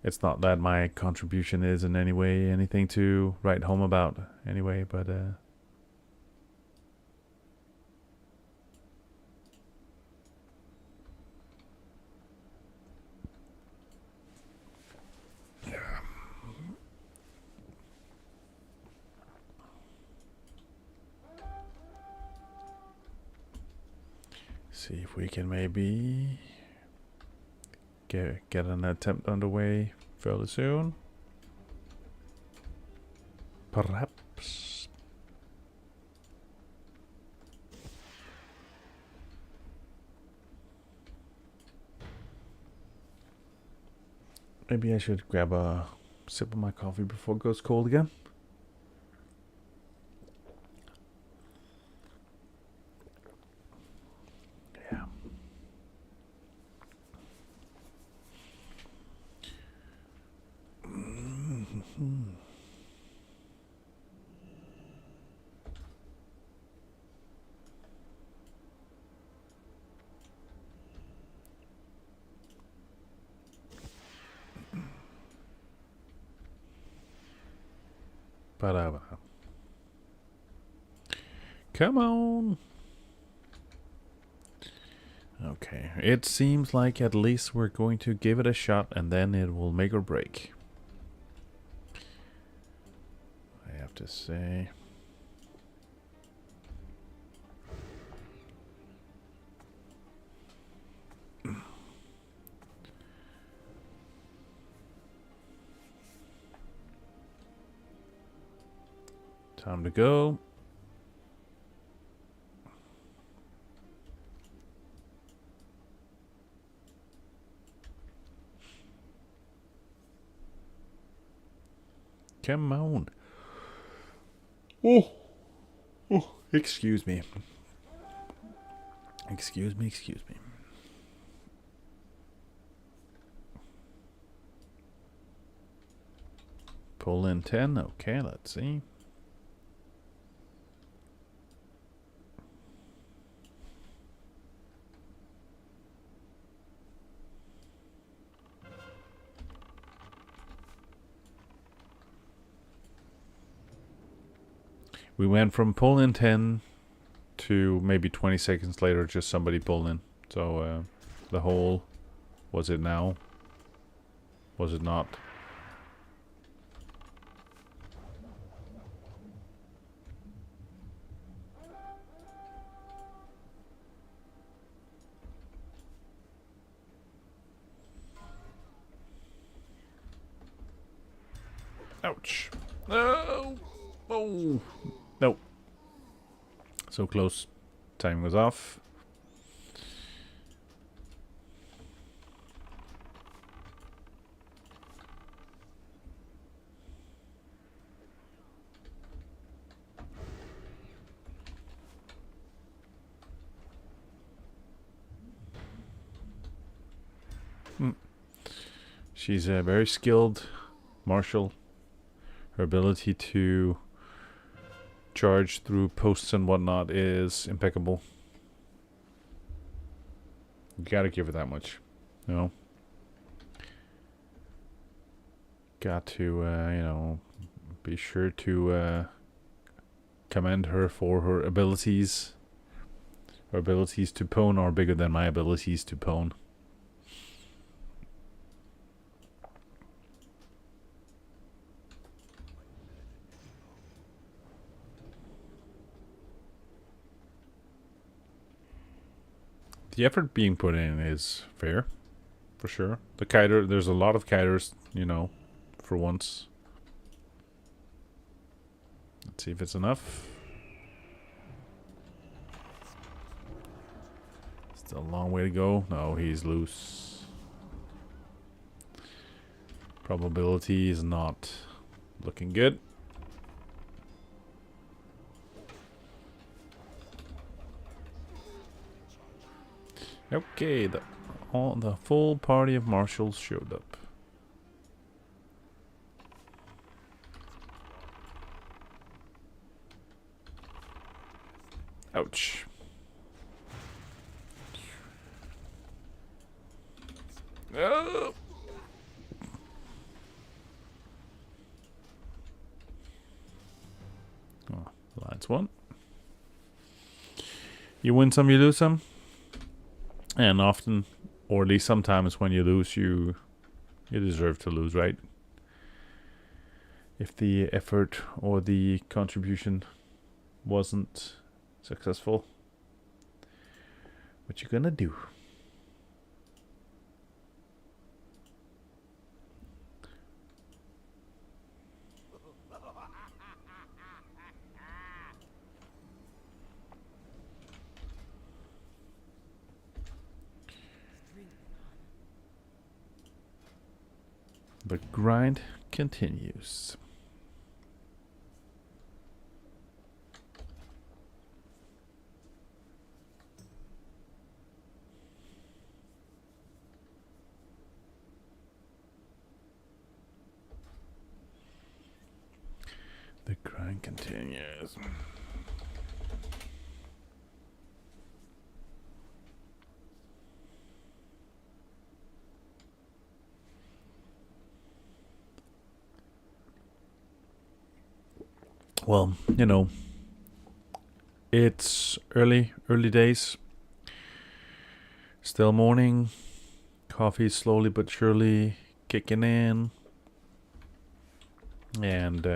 It's not that my contribution is in any way anything to write home about anyway, but see if we can maybe get an attempt underway fairly soon. Perhaps. Maybe I should grab a sip of my coffee before it goes cold again. Yeah. Ba-da-ba. Come on. Okay, it seems like at least we're going to give it a shot and then it will make or break. I have to say. Time to go. Come on. Oh. Oh, excuse me. Excuse me, excuse me. Pull in 10. Okay, let's see. We went from pull in 10 to maybe 20 seconds later just somebody pulled in. So the hole, was it now? Was it not? Ouch. No. Oh. No. So close. Time was off. She's a very skilled martial. Her ability to charge through posts and whatnot is impeccable. You gotta give her that much, you know. Got to, you know, be sure to commend her for her abilities. Her abilities to pwn are bigger than my abilities to pwn. The effort being put in is fair, for sure. The kiter, there's a lot of kiters, you know, for once. Let's see if it's enough. Still a long way to go. No, he's loose. Probability is not looking good. Okay, the full party of marshals showed up. Ouch. Oh. Oh, that's one. You win some, you lose some. And often, or at least sometimes when you lose, you deserve to lose, right? If the effort or the contribution wasn't successful, what you gonna do? The grind continues. The grind continues. Well, it's early days. Still morning. Coffee slowly but surely kicking in. And,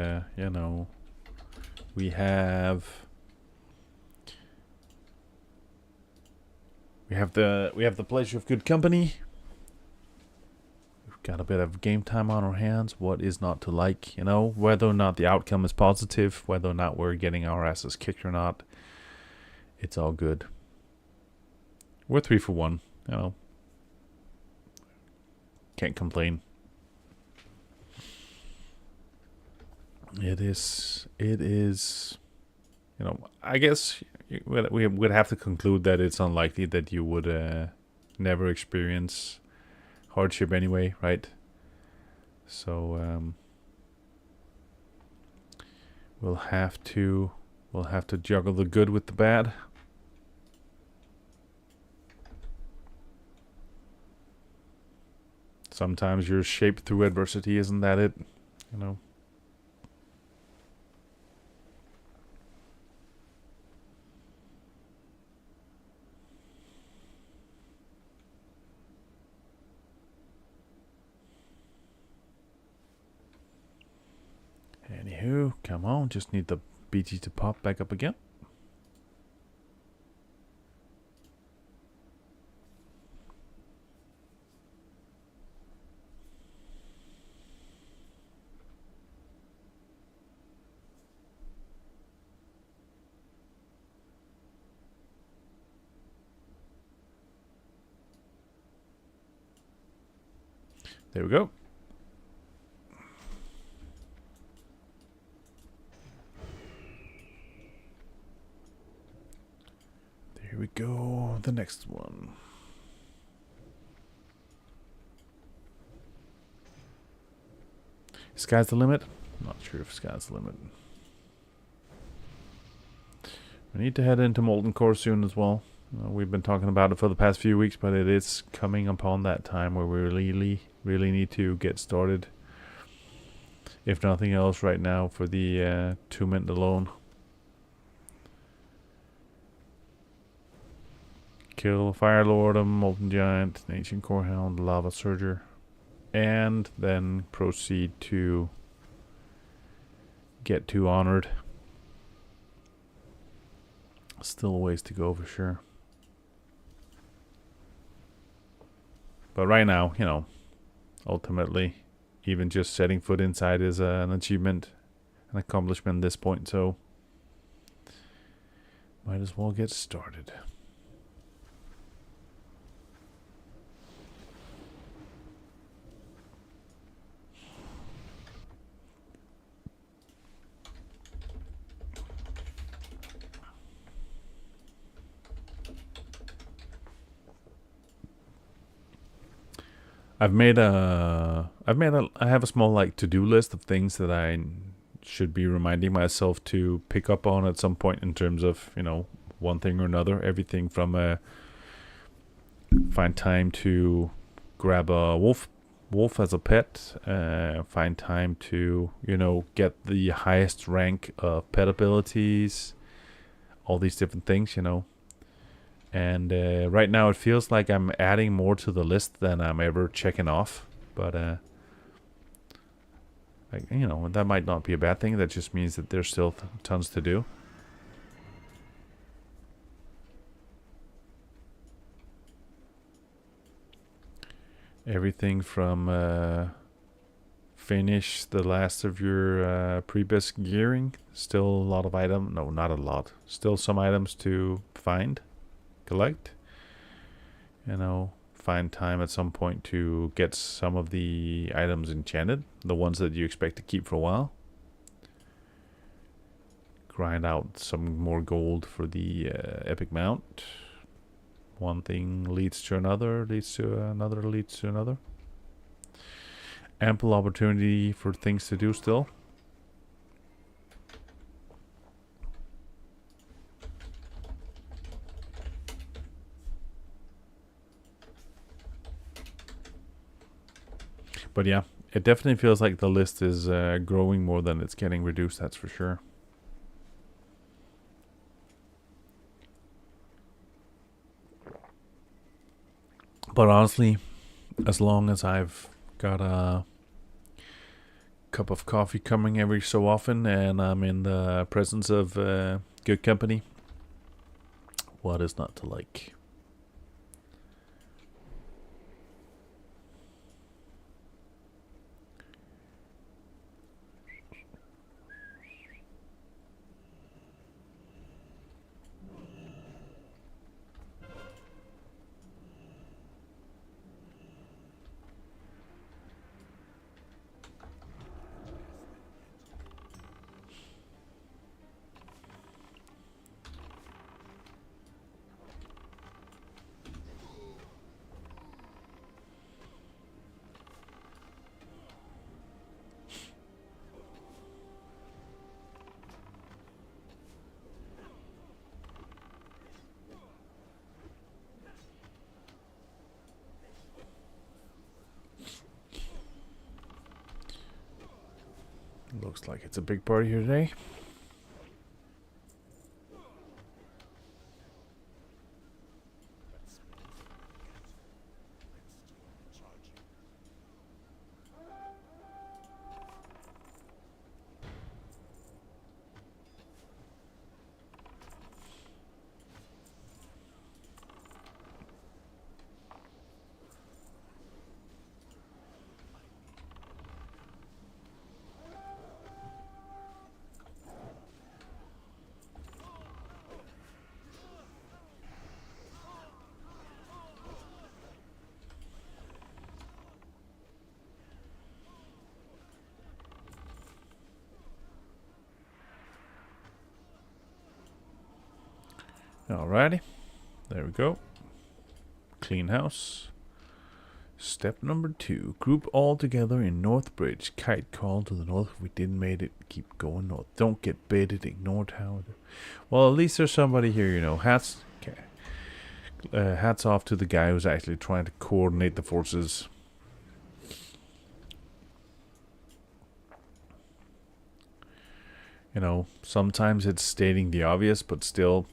we have the pleasure of good company. We've got a bit of game time on our hands. What is not to like? Whether or not the outcome is positive, whether or not we're getting our asses kicked or not, it's all good. We're 3 for 1. Can't complain. It is. I guess we would have to conclude that it's unlikely that you would never experience hardship anyway, right? So we'll have to juggle the good with the bad. Sometimes you're shaped through adversity, isn't that it? Anywho, come on, just need the BG to pop back up again. There we go. Here we go. The next one. Sky's the limit? I'm not sure if sky's the limit. We need to head into Molten Core soon as well. We've been talking about it for the past few weeks, but it is coming upon that time where we really need to get started. If nothing else right now for the 2 minute alone. Kill Fire Lord, Molten Giant, Ancient Core Hound, Lava Surger, and then proceed to get to Honored. Still a ways to go for sure. But right now, ultimately, even just setting foot inside is an achievement, an accomplishment at this point, so might as well get started. I have a small to-do list of things that I should be reminding myself to pick up on at some point in terms of, one thing or another. Everything from find time to grab a wolf as a pet, find time to, get the highest rank of pet abilities, all these different things, And right now it feels like I'm adding more to the list than I'm ever checking off. But, that might not be a bad thing. That just means that there's still tons to do. Everything from finish the last of your pre-bisque gearing. Still a lot of items. No, not a lot. Still some items to find. Collect, find time at some point to get some of the items enchanted, the ones that you expect to keep for a while. Grind out some more gold for the epic mount. One thing leads to another, leads to another, leads to another. Ample opportunity for things to do still. But yeah, it definitely feels like the list is growing more than it's getting reduced, that's for sure. But honestly, as long as I've got a cup of coffee coming every so often and I'm in the presence of good company, what is not to like? Looks like it's a big party here today. Alrighty, there we go. Clean house. Step number 2. Group all together in North Bridge. Kite call to the north. If we didn't make it, keep going north. Don't get baited, ignore tower. Well, at least there's somebody here, you know. Hats off to the guy who's actually trying to coordinate the forces. You know, sometimes it's stating the obvious, but still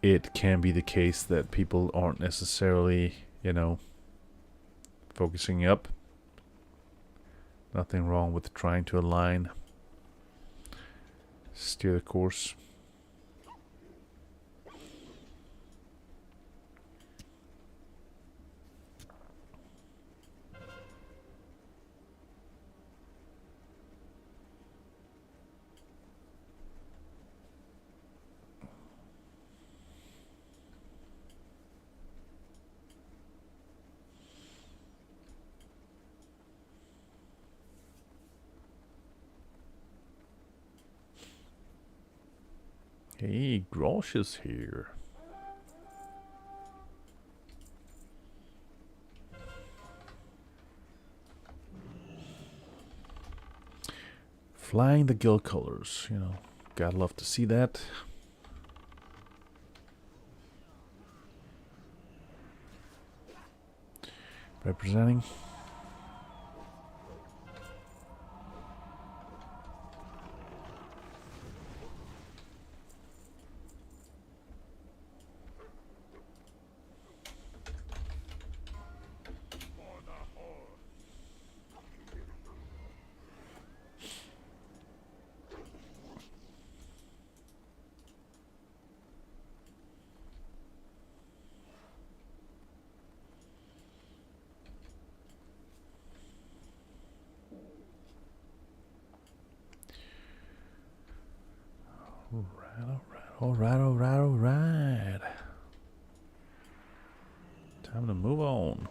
it can be the case that people aren't necessarily, you know, focusing up. Nothing wrong with trying to align, steer the course. Hey, Grosh is here. Flying the guild colors, you know, gotta love to see that. Representing. Alright. Time to move on.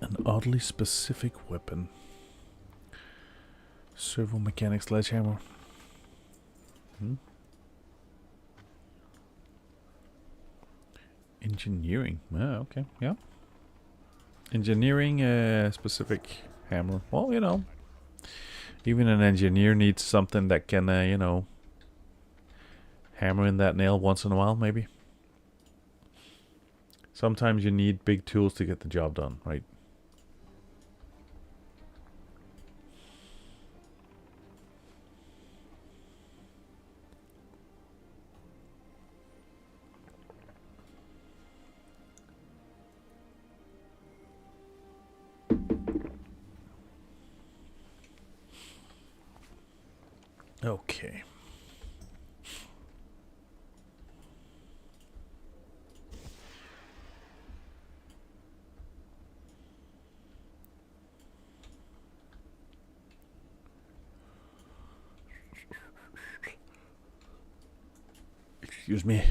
An oddly specific weapon. Servo mechanic sledgehammer. Engineering. Ah, okay, yeah. Engineering a specific hammer. Well, you know, even an engineer needs something that can, you know, hammer in that nail once in a while, maybe. Sometimes you need big tools to get the job done, right? Okay. Excuse me.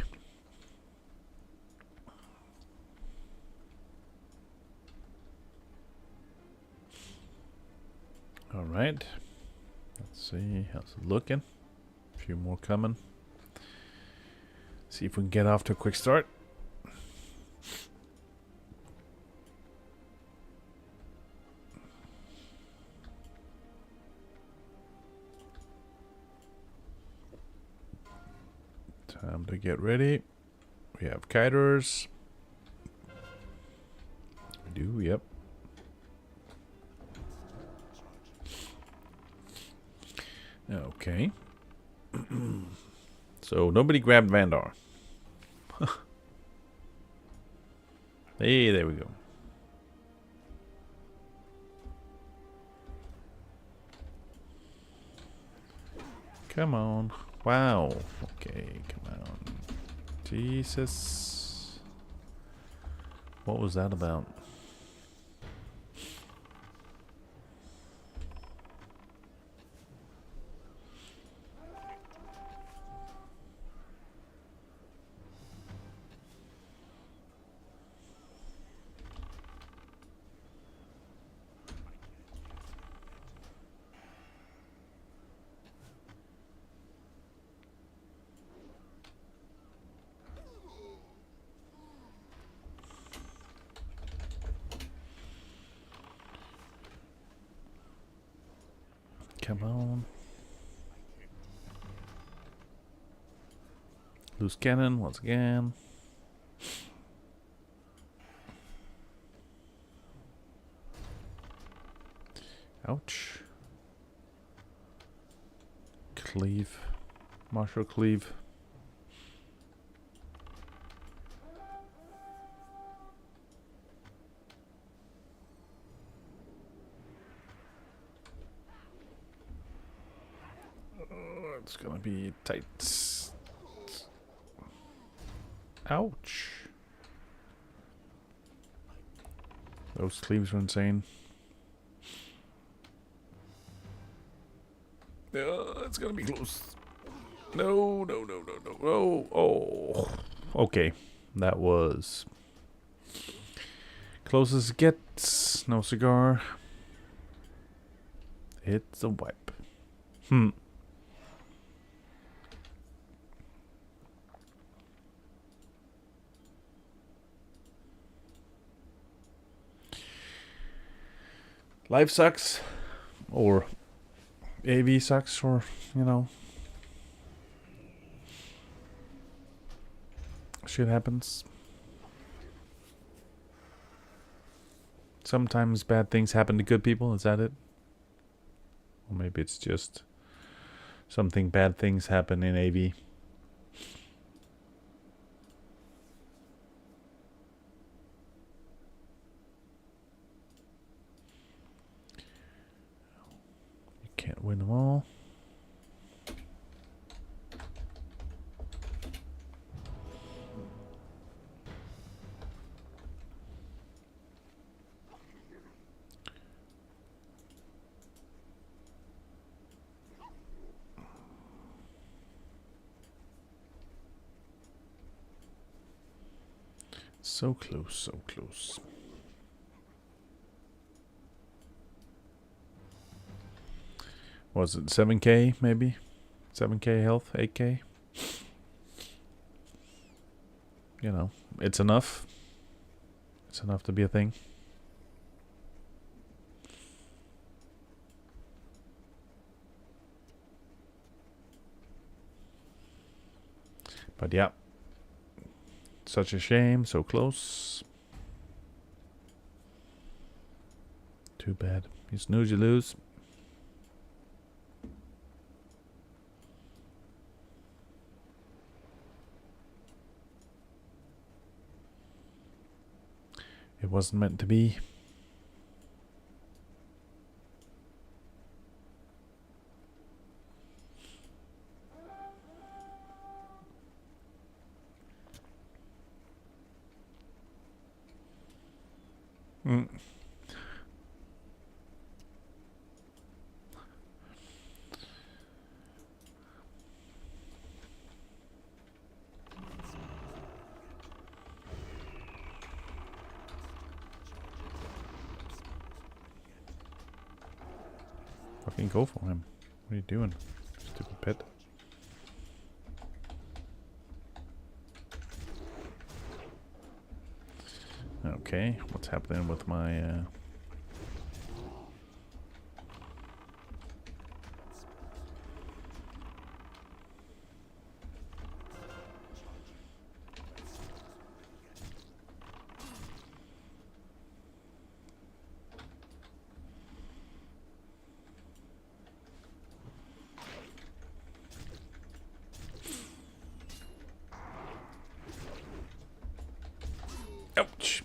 All right. Let's see how's it looking. A few more coming. See if we can get off to a quick start. Time to get ready. We have kiters. We do, yep. Okay. So nobody grabbed Vandar. Hey, there we go. Come on. Wow. Okay, come on. Jesus. What was that about? Come on. Loose cannon once again. Ouch. Cleave. Marshall cleave. It's gonna be tight. Ouch. Those cleaves are insane. It's gonna be close. No, no, no, no, no. Oh, oh. Okay. That was close as it gets. No cigar. It's a wipe. Life sucks. Or AV sucks, or, you know. Shit happens. Sometimes bad things happen to good people, is that it? Or maybe it's just something bad things happen in AV. You can't win them all. So close, so close. Was it 7k maybe? 7k health, 8k? You know, it's enough. It's enough to be a thing. But yeah, such a shame. So close. Too bad. You snooze, you lose. It wasn't meant to be. Mm. Fucking go for him. What are you doing? Stupid pet. Okay, what's happening with my ouch.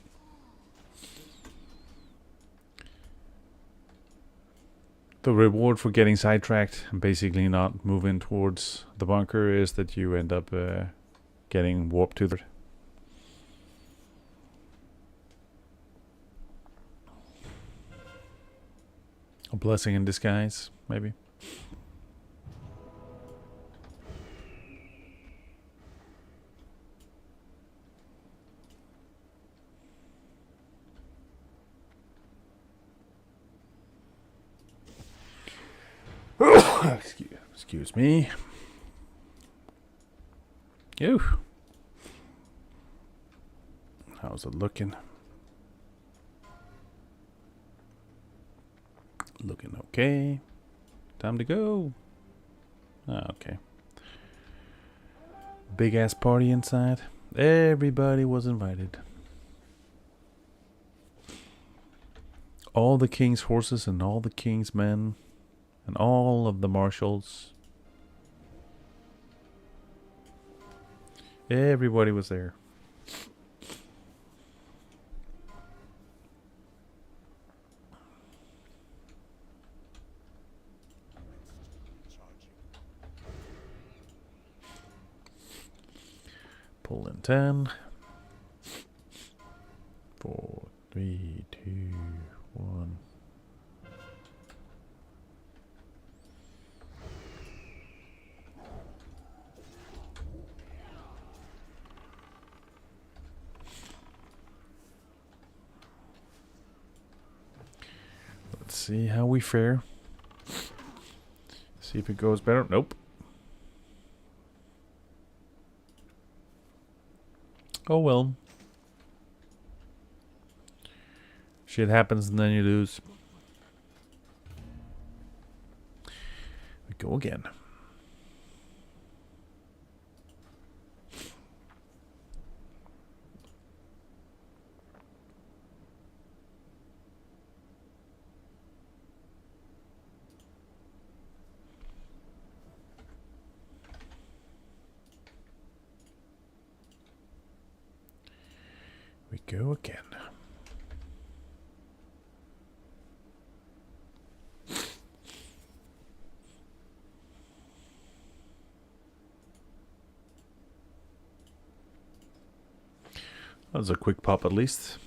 The reward for getting sidetracked and basically not moving towards the bunker is that you end up getting warped to the... A blessing in disguise, maybe. Excuse me. Ew. How's it looking? Looking okay. Time to go. Ah, okay. Big ass party inside. Everybody was invited. All the king's horses and all the king's men and all of the marshals. Everybody was there. Pull in 10. 4, 3, 2, 1. Let's see how we fare. See if it goes better. Nope. Oh well. Shit happens and then you lose. We go again. We go again. That was a quick pop at least.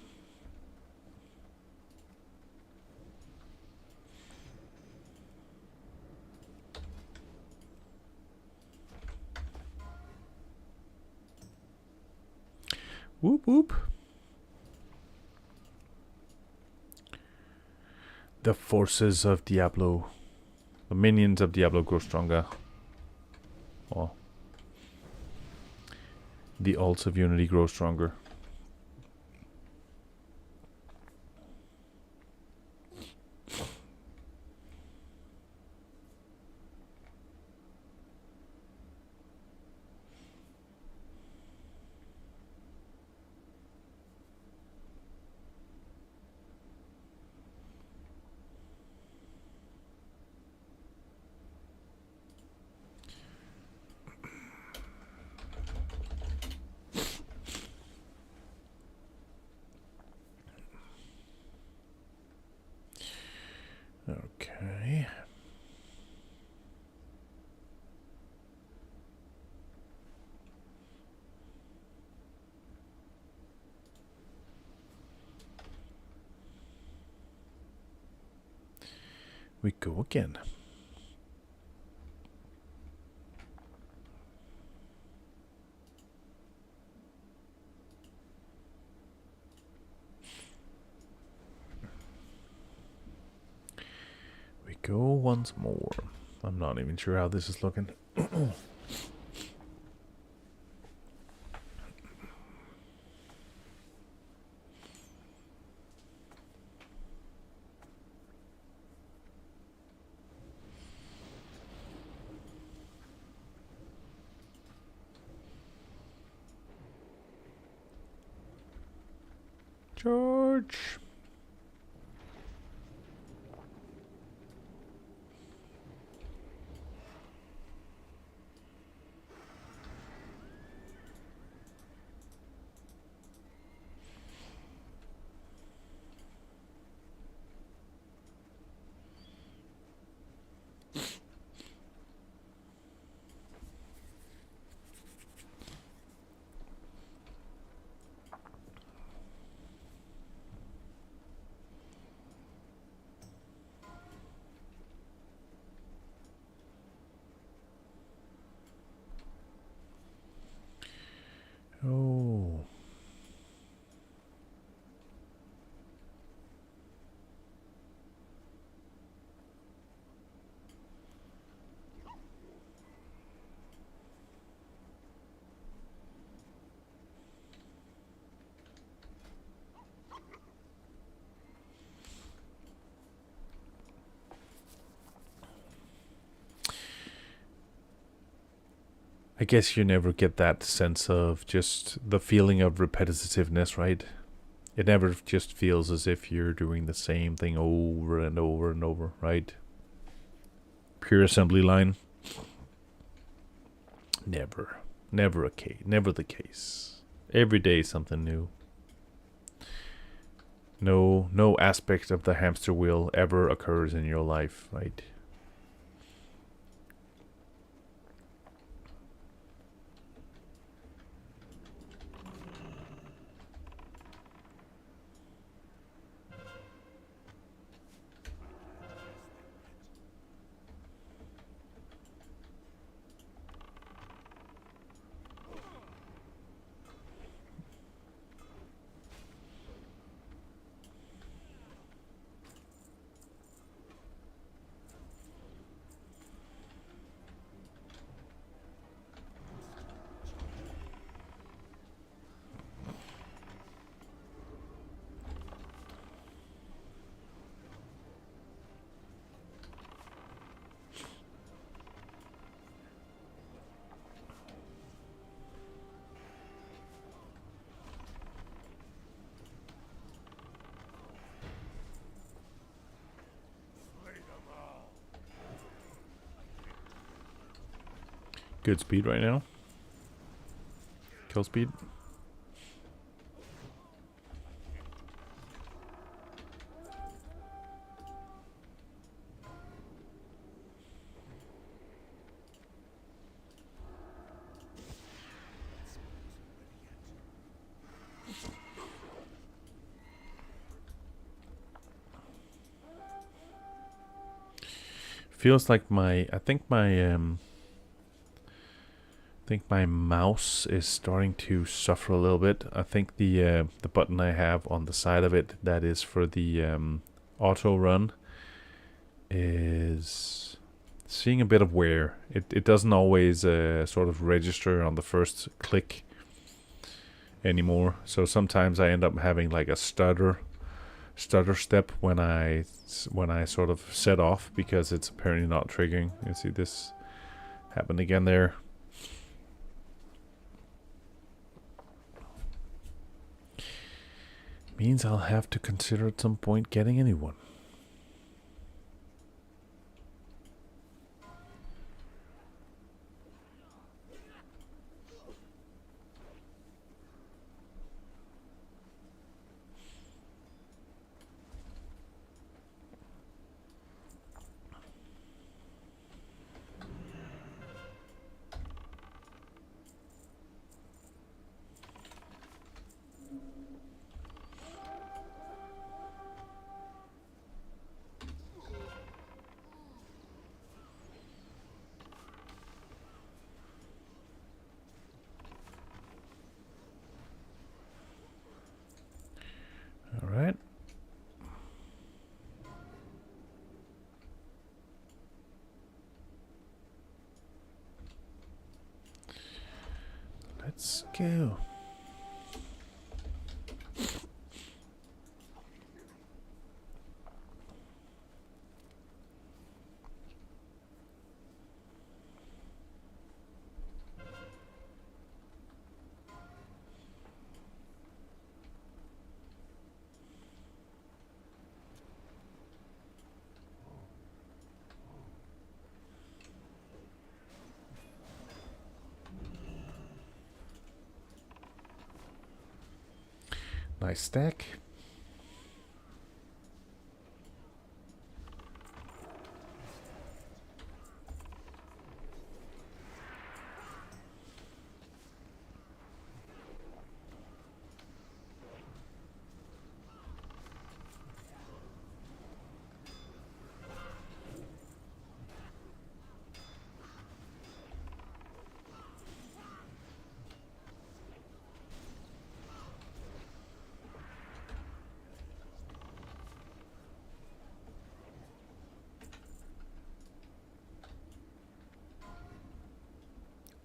Whoop whoop. The forces of Diablo. The minions of Diablo grow stronger. Oh. The alts of Unity grow stronger. We go again. We go once more. I'm not even sure how this is looking. George. Oh. I guess you never get that sense of just the feeling of repetitiveness, right? It never just feels as if you're doing the same thing over and over and over, right? Pure assembly line. Never. Never the case. Every day something new. No aspect of the hamster wheel ever occurs in your life, right? Good speed right now. Kill speed. Feels like I think my mouse is starting to suffer a little bit. I think the button I have on the side of it that is for the auto run is seeing a bit of wear. It doesn't always sort of register on the first click anymore. So sometimes I end up having like a stutter step when I sort of set off because it's apparently not triggering. You see this happen again there. Means I'll have to consider at some point getting a new one. Let's go. Nice stack.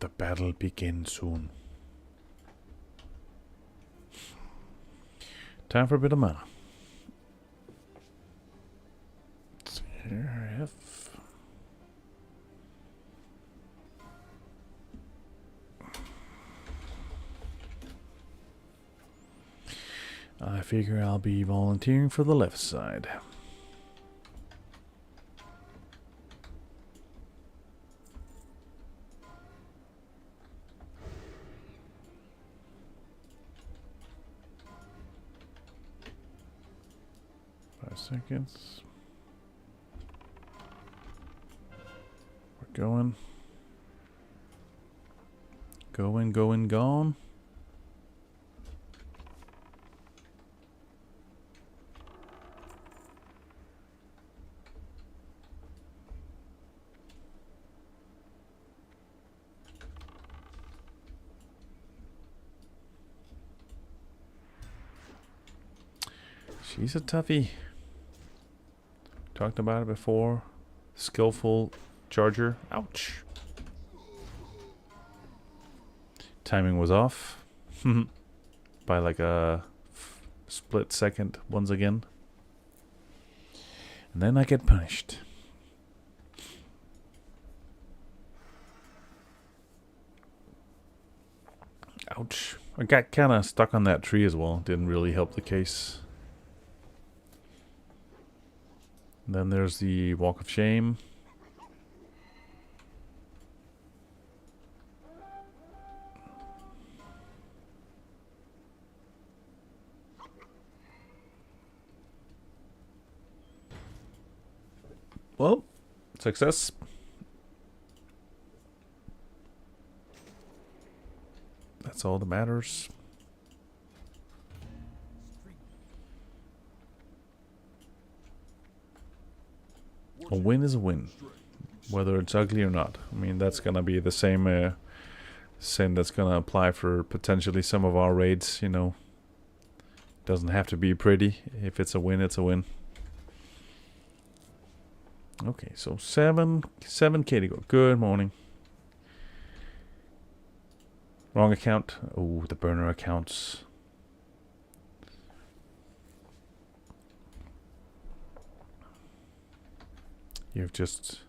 The battle begins soon. Time for a bit of mana. Let's see here if I figure I'll be volunteering for the left side. Seconds. We're going. Going, gone. She's a toughie. Talked about it before. Skillful charger. Ouch. Timing was off. By like a split second once again. And then I get punished. Ouch. I got kind of stuck on that tree as well. Didn't really help the case. Then there's the Walk of Shame. Well, success. That's all that matters. A win is a win, whether it's ugly or not. I mean, that's gonna be the same that's gonna apply for potentially some of our raids, you know. Doesn't have to be pretty. If it's a win, it's a win. Okay, so 7K to go. Good morning. Wrong account. Oh, the burner accounts. You've just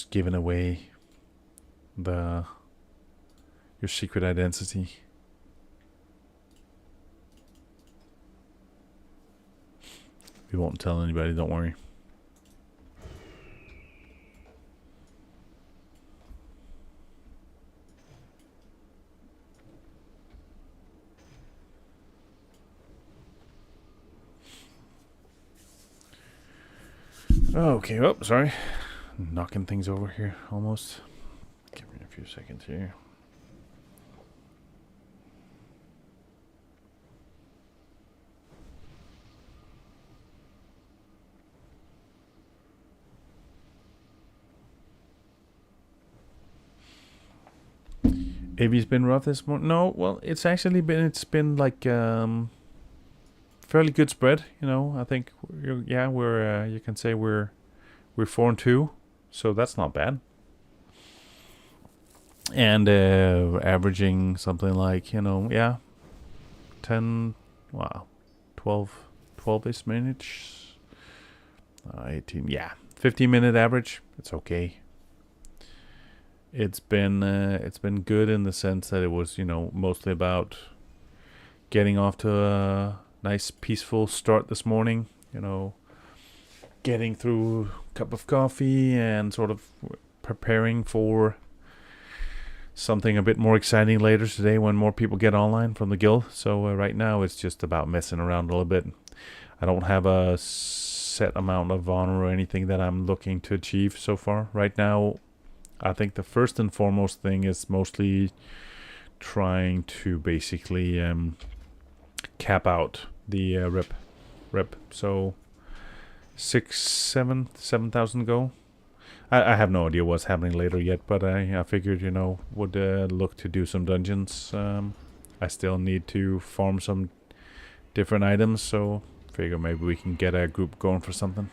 given away your secret identity. We won't tell anybody, don't worry. Okay, oh, sorry. Knocking things over here, almost. Give me a few seconds here. AV's been rough this morning. No, well, it's been like fairly good spread. You know, I think you can say we're We're 4-2, so that's not bad. And averaging something like, 10, wow, 12-ish minutes. 18, yeah, 15-minute average. It's okay. It's been good in the sense that it was, mostly about getting off to a nice peaceful start this morning. Getting through a cup of coffee and sort of preparing for something a bit more exciting later today when more people get online from the guild. So right now it's just about messing around a little bit. I don't have a set amount of honor or anything that I'm looking to achieve so far. Right now, I think the first and foremost thing is mostly trying to basically cap out the rep. So 7,000 go. I have no idea what's happening later yet, but I figured, would look to do some dungeons. I still need to farm some different items, so figure maybe we can get a group going for something.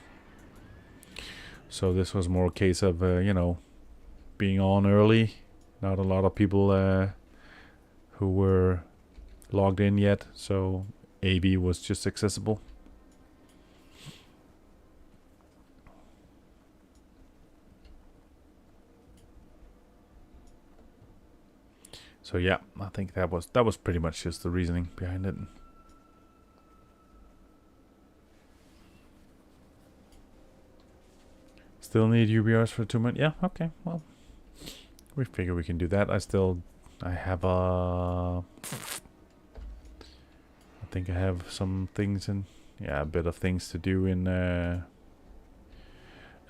So this was more a case of, being on early. Not a lot of people who were logged in yet, so AV was just accessible. So yeah, I think that was pretty much just the reasoning behind it. Still need UBRs for 2 months. Yeah, okay, well, we figure we can do that. I have I think I have some things a bit of things to do in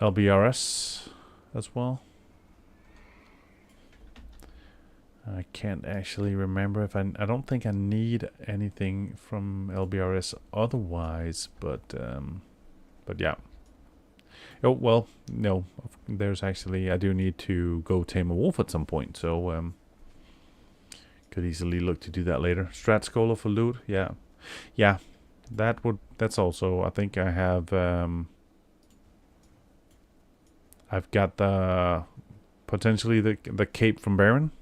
LBRS as well. I can't actually remember if I don't think I need anything from LBRS otherwise, but yeah. Oh well, no. There's actually I do need to go tame a wolf at some point, so could easily look to do that later. Strat Scholar for loot, yeah. That's also. I think I have. I've got the potentially the cape from Baron.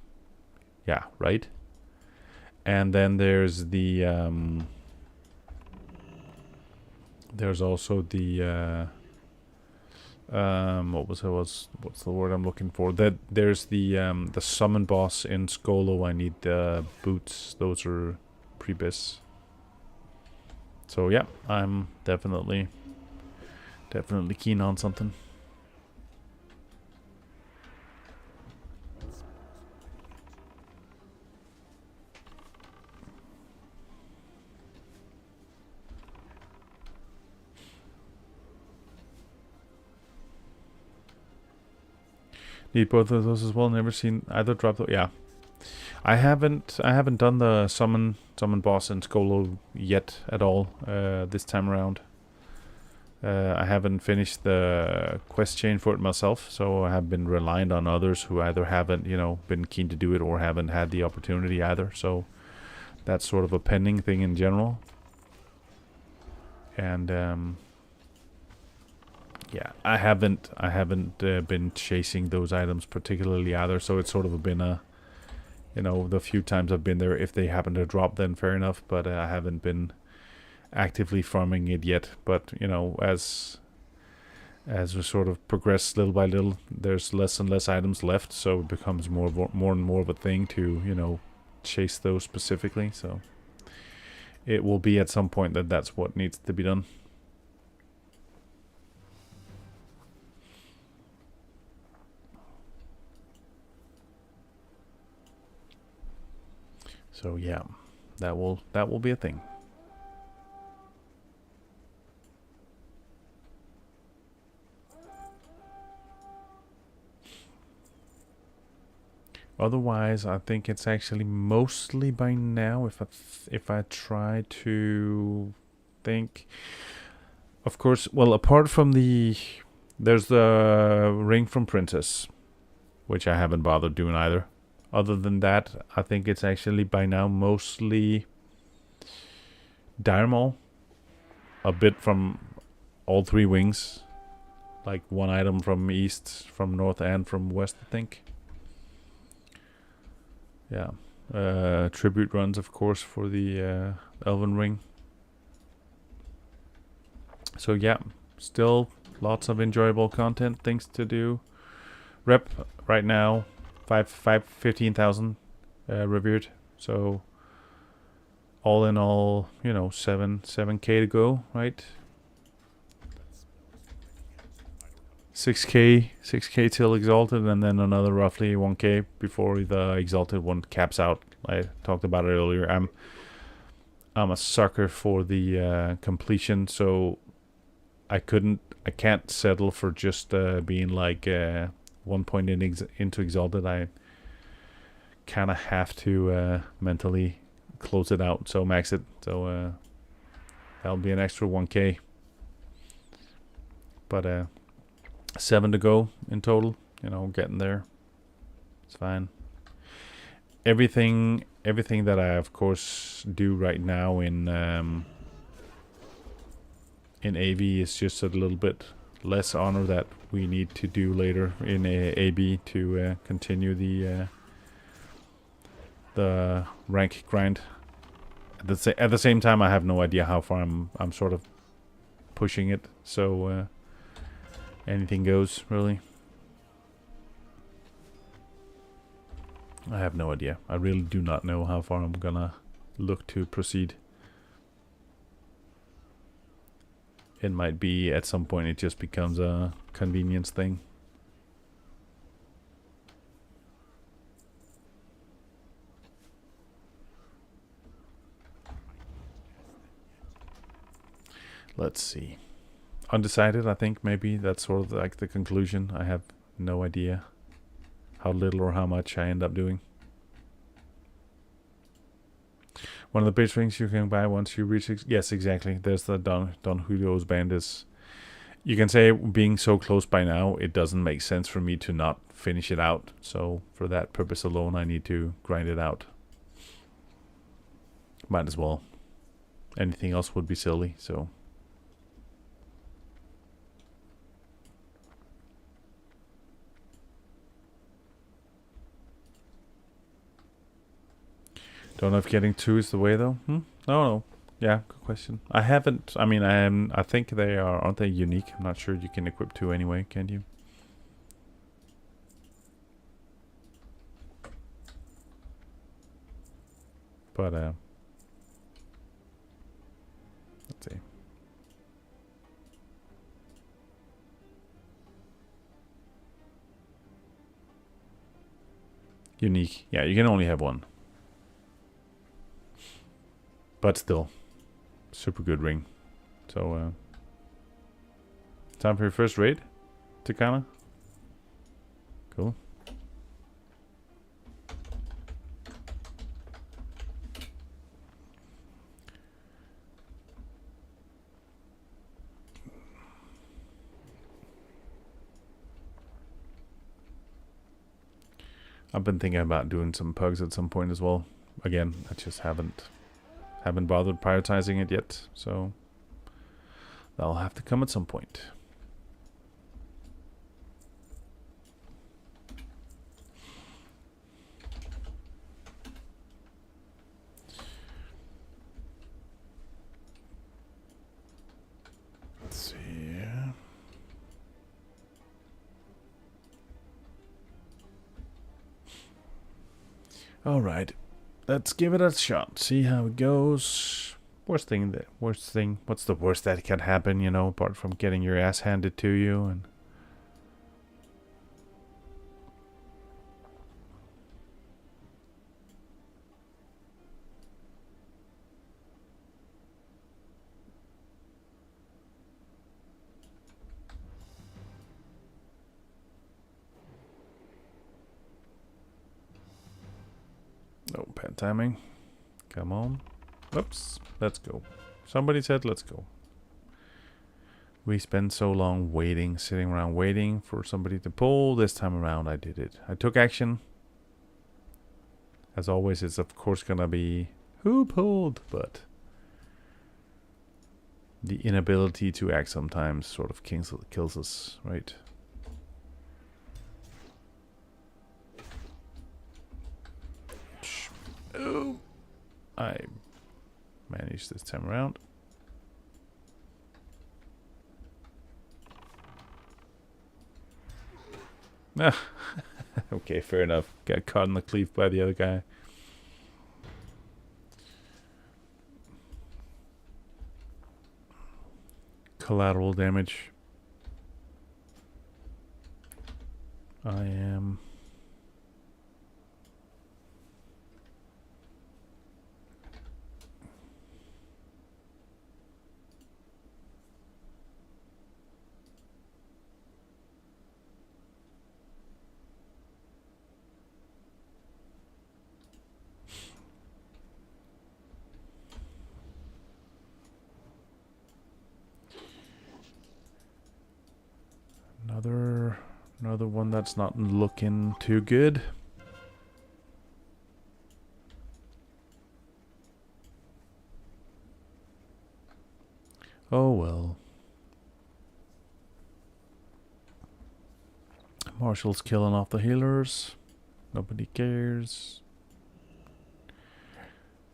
Yeah, right. And then there's the there's also the what's the word I'm looking for? That there's the summon boss in Skolo. I need the boots. Those are pre-bis. So yeah, I'm definitely keen on something. Need both of those as well. Never seen either drop though. Yeah, I haven't done the summon boss in Skolo yet at all. This time around, I haven't finished the quest chain for it myself, so I have been reliant on others who either haven't been keen to do it or haven't had the opportunity either. So that's sort of a pending thing in general. And yeah, I haven't been chasing those items particularly either, so it's sort of been a, the few times I've been there, if they happen to drop, then fair enough, but I haven't been actively farming it yet. But, as we sort of progress little by little, there's less and less items left, so it becomes more and more of a thing to, chase those specifically, so it will be at some point that's what needs to be done. So yeah, that will be a thing. Otherwise, I think it's actually mostly by now. If I try to think, of course. Well, apart from there's the ring from Princess, which I haven't bothered doing either. Other than that, I think it's actually by now mostly Dire Maul. A bit from all three wings. like one item from east, from north, and from west, I think. Yeah. Tribute runs, of course, for the Elven Ring. So yeah, still lots of enjoyable content, things to do. Rep right now, 15,000 revered. So all in all, 7k to go, right? 6k till Exalted, and then another roughly 1k before the Exalted one caps out. I talked about it earlier. I'm a sucker for the completion, so I can't settle for just being like 1 point into Exalted. I kind of have to mentally close it out, so max it. So that'll be an extra 1k. But 7 to go in total. Getting there. It's fine. Everything that I, of course, do right now in AV is just a little bit less honor that we need to do later in AB to continue the rank grind. At the same time, I have no idea how far I'm sort of pushing it. So anything goes, really. I have no idea. I really do not know how far I'm gonna look to proceed. It might be at some point it just becomes a convenience thing. Let's see. Undecided, I think, maybe. That's sort of like the conclusion. I have no idea how little or how much I end up doing. One of the base rings you can buy once you reach... Yes, exactly. There's the Don Julio's band. You can say, being so close by now, it doesn't make sense for me to not finish it out. So for that purpose alone, I need to grind it out. Might as well. Anything else would be silly, so... Don't know if getting 2 is the way, though. No. Yeah, good question. I haven't... I mean, I think they are... Aren't they unique? I'm not sure you can equip 2 anyway, can you? But, let's see. Unique. Yeah, you can only have 1. But still, super good ring. So, time for your first raid, Takana. Cool. I've been thinking about doing some pugs at some point as well. Again, I just haven't bothered prioritizing it yet, so that'll have to come at some point. Let's see. All right. Let's give it a shot. See how it goes. What's the worst that can happen, apart from getting your ass handed to you and oh, bad timing. Come on. Oops. Let's go. Somebody said let's go. We spent so long sitting around waiting for somebody to pull. This time around I did it. I took action. As always, it's of course gonna be who pulled, but the inability to act sometimes sort of kills us, right? Oh, I managed this time around. Ah, okay, fair enough. Got caught in the cleave by the other guy. Collateral damage. I am... Another one that's not looking too good. Oh well. Marshall's killing off the healers. Nobody cares.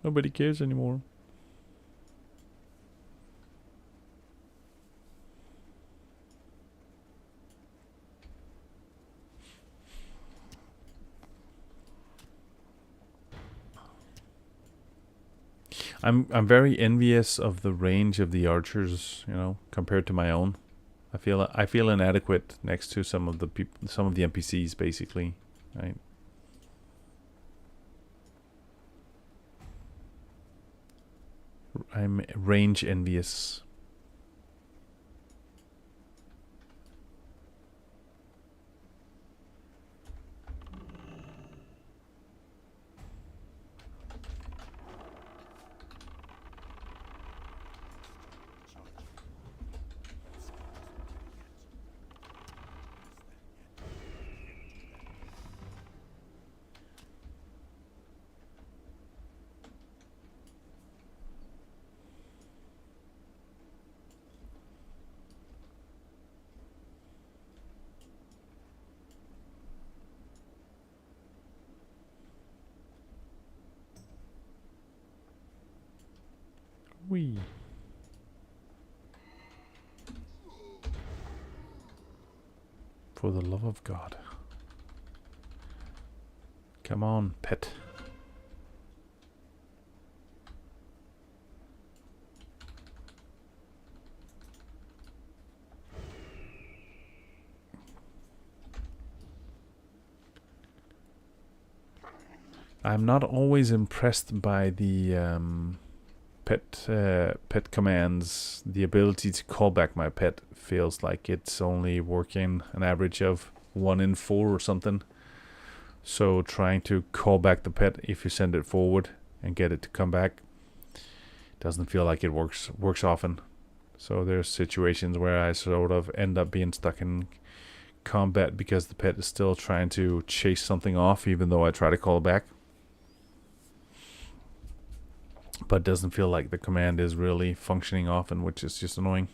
Nobody cares anymore. I'm very envious of the range of the archers, you know, compared to my own. I feel inadequate next to some of the NPCs, basically, right? I'm range envious. Wee. For the love of God. Come on, pet. I'm not always impressed by the pet commands. The ability to call back my pet feels like it's only working an average of 1 in 4 or something. So trying to call back the pet if you send it forward and get it to come back doesn't feel like it works often. So there's situations where I sort of end up being stuck in combat because the pet is still trying to chase something off even though I try to call back. But doesn't feel like the command is really functioning often, which is just annoying.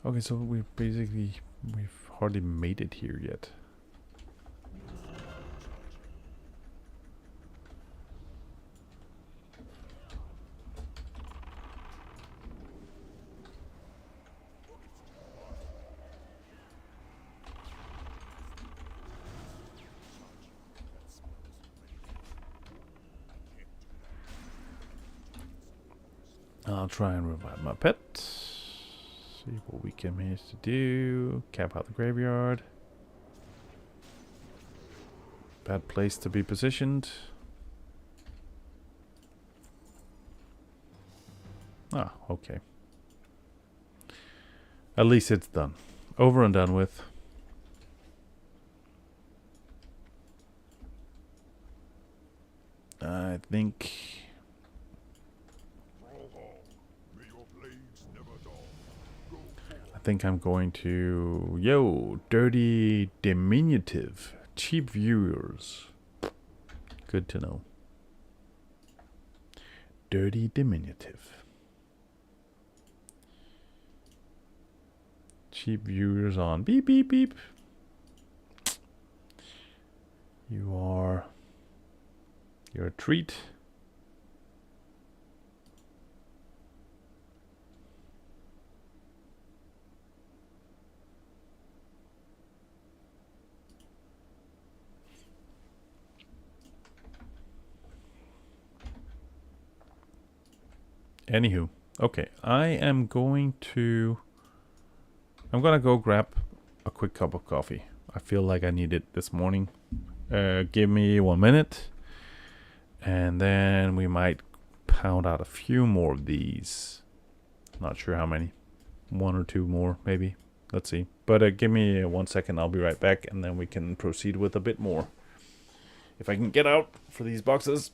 Okay, so we've hardly made it here yet. I'll try and revive my pet. See what we can manage to do. Camp out the graveyard. Bad place to be positioned. Ah, okay. At least it's done. Over and done with. I think... think I'm going to... Yo, dirty diminutive. Cheap viewers. Good to know. Dirty diminutive. Cheap viewers on beep beep beep. You're a treat. Anywho, okay, I'm gonna go grab a quick cup of coffee. I feel like I need it this morning. Give me 1 minute, and then we might pound out a few more of these. Not sure how many. 1 or 2 more, maybe. Let's see. But give me 1 second. I'll be right back, and then we can proceed with a bit more. If I can get out for these boxes.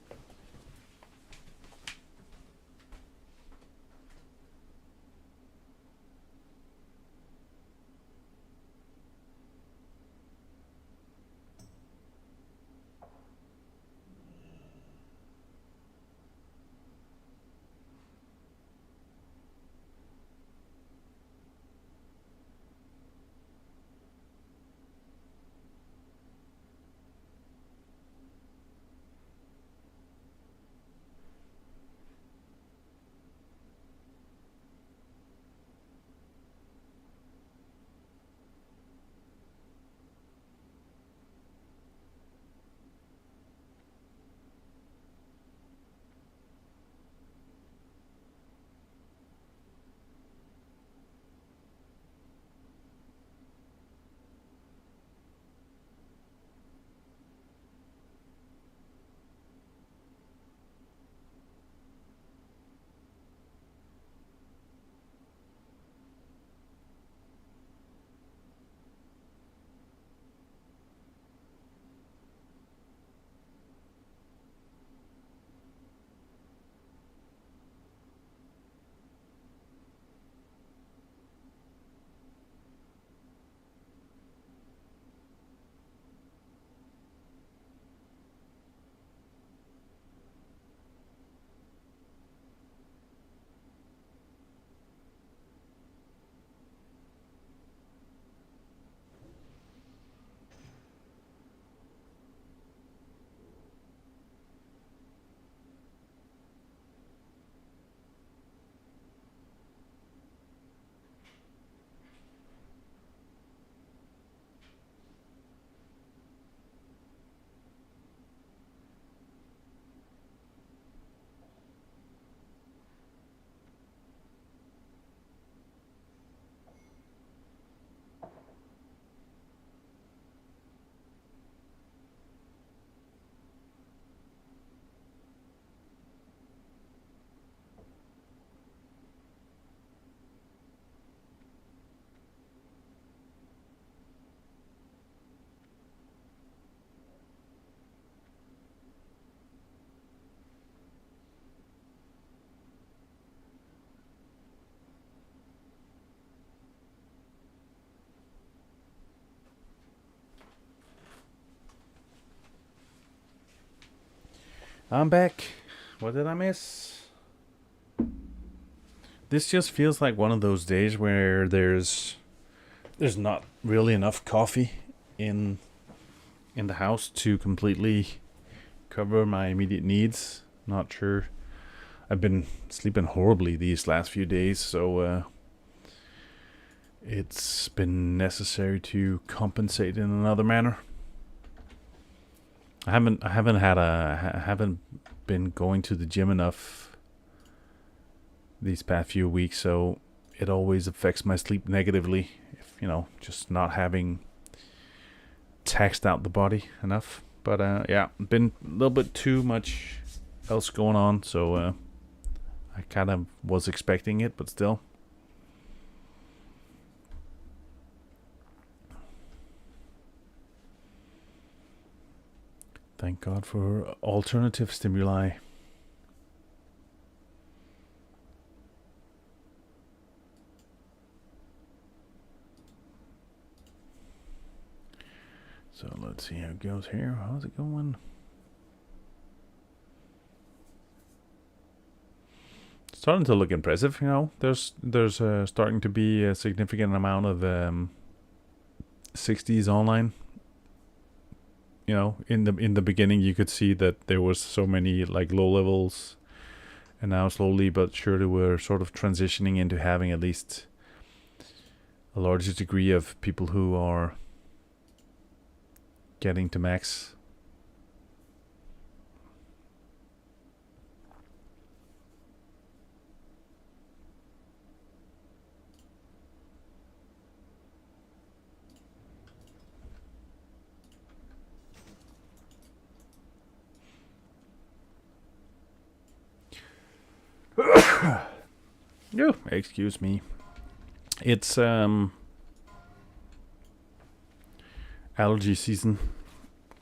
I'm back. What did I miss? This just feels like one of those days where there's not really enough coffee in the house to completely cover my immediate needs. Not sure. I've been sleeping horribly these last few days, so it's been necessary to compensate in another manner. I haven't been going to the gym enough these past few weeks, so it always affects my sleep negatively. If just not having taxed out the body enough. But yeah, been a little bit too much else going on, so I kind of was expecting it, but still. Thank God for alternative stimuli. So let's see how it goes here. How's it going? Starting to look impressive, you know. There's starting to be a significant amount of 60s online. You know, in the beginning, you could see that there was so many like low levels, and now slowly but surely we're sort of transitioning into having at least a larger degree of people who are getting to max. Oh, excuse me. It's allergy season.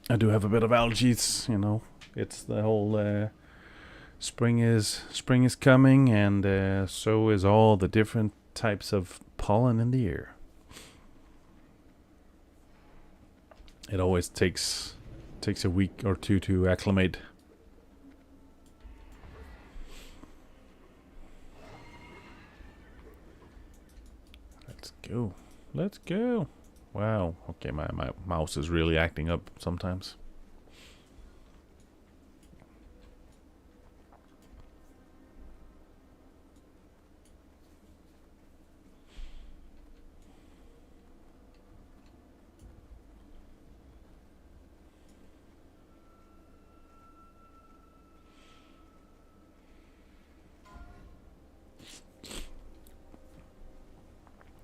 I do have a bit of allergies, you know. It's the whole spring is coming, and so is all the different types of pollen in the air. It always takes a week or two to acclimate. Let's go. Wow. Okay, my mouse is really acting up sometimes.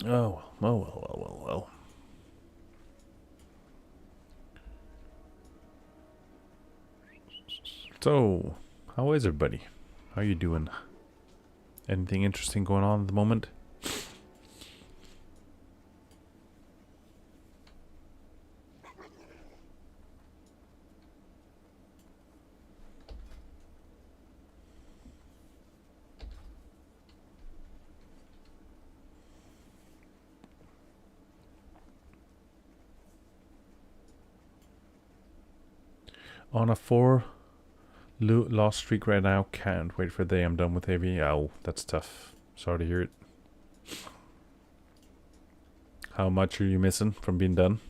Oh well. So, how is everybody? How you doing? Anything interesting going on at the moment? On a 4 lost streak right now. Can't wait for the day I'm done with AV. Oh, that's tough. Sorry to hear it. How much are you missing from being done?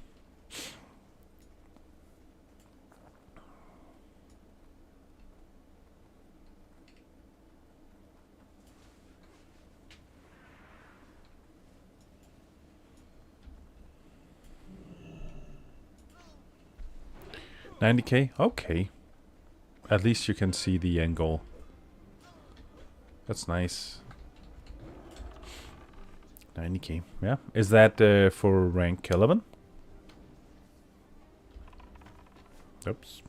$90K? Okay. At least you can see the end goal. That's nice. 90K. Yeah. Is that for rank 11? Oops.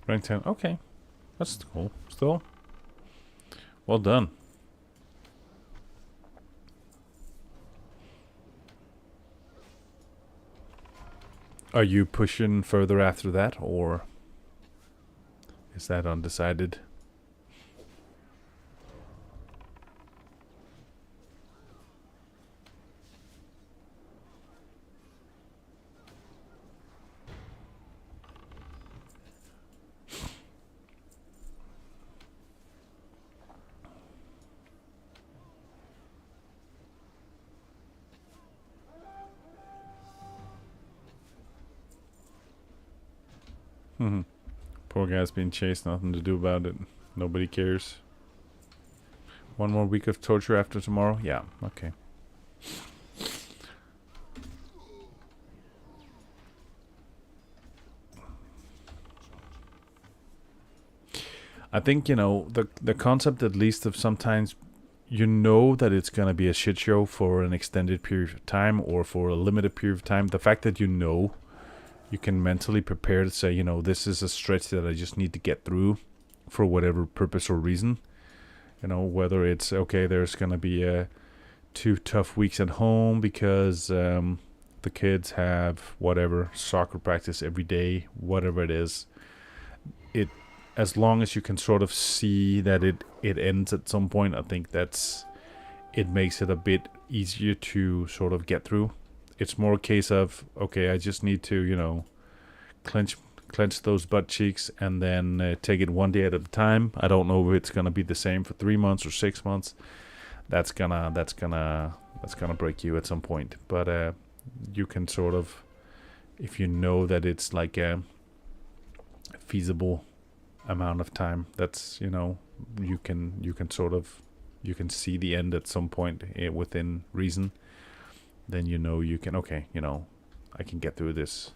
Rank 10. Okay. That's cool. Still. Well done. Are you pushing further after that, or is that undecided? Poor guy's being chased, nothing to do about it. Nobody cares. One more week of torture after tomorrow? Yeah, okay. I think, you know, the concept at least of sometimes you know that it's going to be a shit show for an extended period of time or for a limited period of time. The fact that you know, you can mentally prepare to say, you know, this is a stretch that I just need to get through for whatever purpose or reason. You know, whether it's okay, there's gonna be 2 tough weeks at home because the kids have whatever soccer practice every day, whatever it is. It As long as you can sort of see that it ends at some point, I think it makes it a bit easier to sort of get through. It's more a case of, okay, I just need to, clench those butt cheeks and then take it one day at a time. I don't know if it's gonna be the same for 3 months or 6 months. That's gonna break you at some point. But you can sort of, if you know that it's like a feasible amount of time, that's you can sort of, you can see the end at some point within reason. Then you can, okay, I can get through this.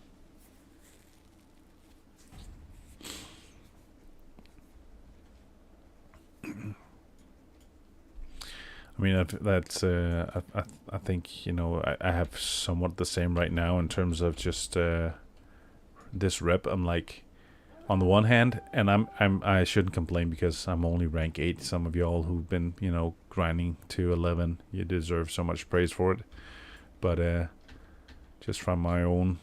I mean, that's I think I have somewhat the same right now in terms of just this rep. I'm like, on the one hand, and I shouldn't complain because I'm only rank 8. Some of y'all who've been grinding to 11, you deserve so much praise for it. But just from my own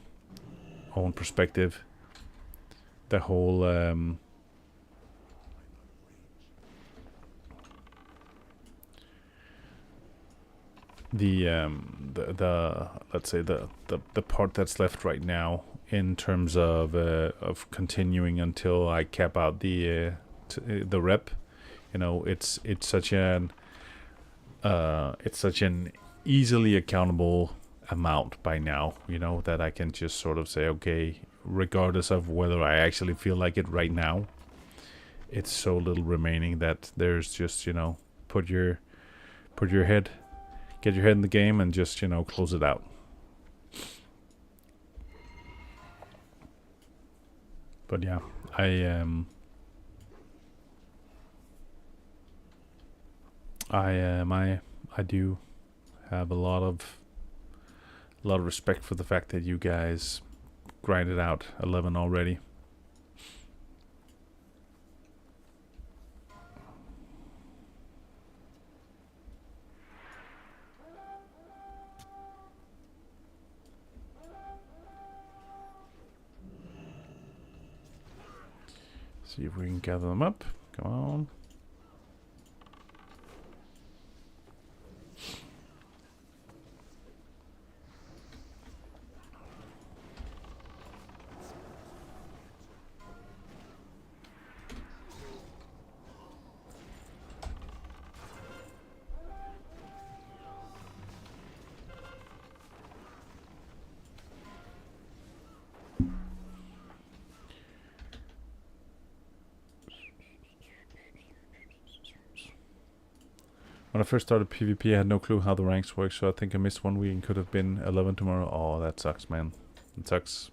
perspective, the whole the let's say the part that's left right now in terms of continuing until I cap out the rep, it's such an easily accountable amount by now, that I can just sort of say, okay, regardless of whether I actually feel like it right now, it's so little remaining that there's just put your head get your head in the game and just close it out. But yeah, I do have a lot of respect for the fact that you guys grinded out 11 already. See if we can gather them up. Come on. When I first started PvP, I had no clue how the ranks work, so I think I missed 1 week and could have been 11 tomorrow. Oh, that sucks, man. It sucks.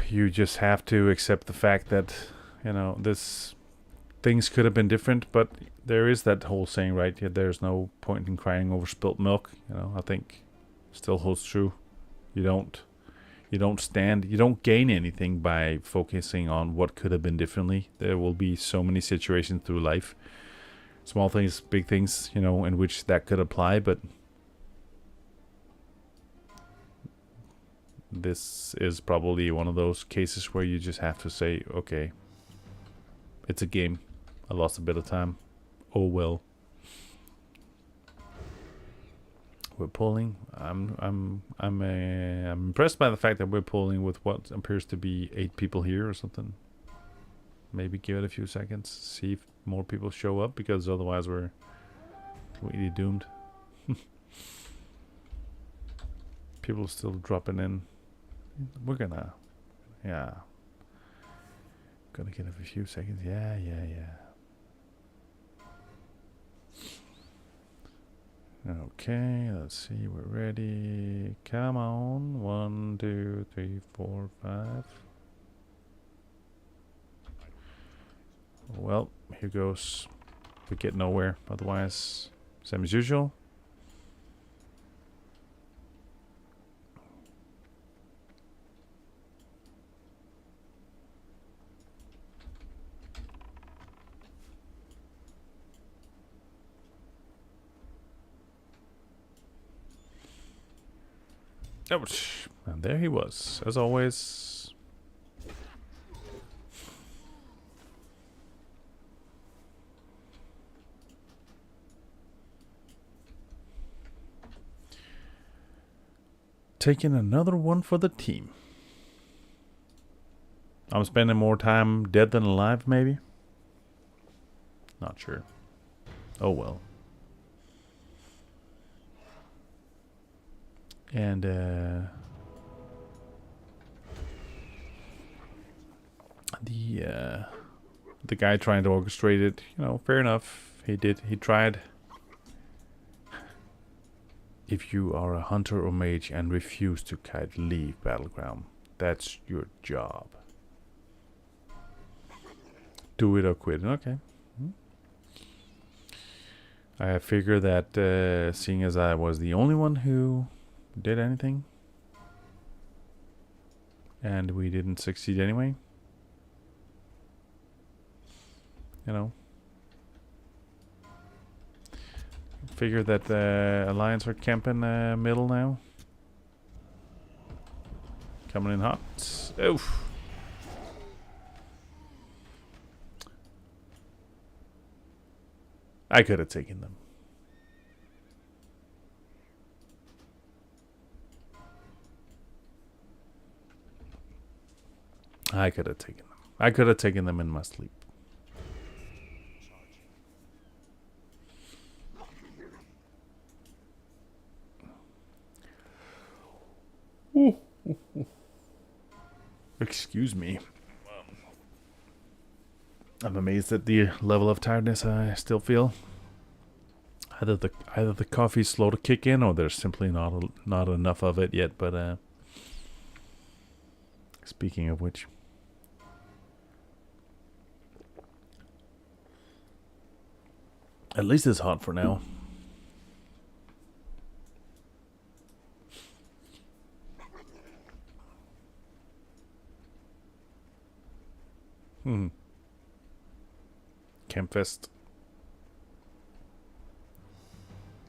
You just have to accept the fact that, this things could have been different, but there is that whole saying, right? Yeah, there's no point in crying over spilt milk. I think still holds true. You don't gain anything by focusing on what could have been differently. There will be so many situations through life, small things, big things, in which that could apply, but this is probably one of those cases where you just have to say, okay, it's a game. I lost a bit of time. Oh well. We're pulling. I'm impressed by the fact that we're pulling with what appears to be 8 people here or something. Maybe give it a few seconds, see if more people show up, because otherwise we're really doomed. People still dropping in. We're gonna give it a few seconds. Yeah. Okay, let's see, we're ready. Come on. 1, 2, 3, 4, 5. Well, here goes. We get nowhere. Otherwise, same as usual. Ouch. And there he was, as always. Taking another one for the team. I'm spending more time dead than alive, maybe? Not sure. Oh well. And the guy trying to orchestrate it, you know, fair enough. He tried. If you are a hunter or mage and refuse to kite, leave Battleground. That's your job. Do it or quit. Okay. I figure that seeing as I was the only one who did anything, and we didn't succeed anyway, you know, figure that the Alliance are camping middle now. Coming in hot. Oof. I could have taken them. I could have taken them. I could have taken them in my sleep. Excuse me. I'm amazed at the level of tiredness I still feel. Either the coffee's slow to kick in, or there's simply not enough of it yet. But speaking of which, at least it's hot for now. Campfest.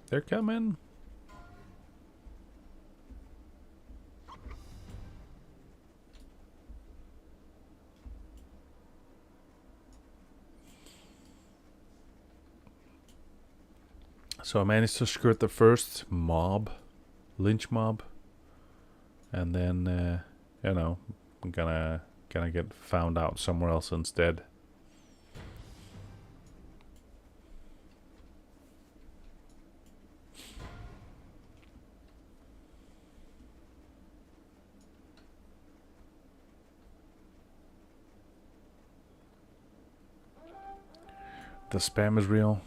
They're coming. So I managed to skirt the first mob, lynch mob, and then you know, I'm gonna get found out somewhere else instead. The spam is real.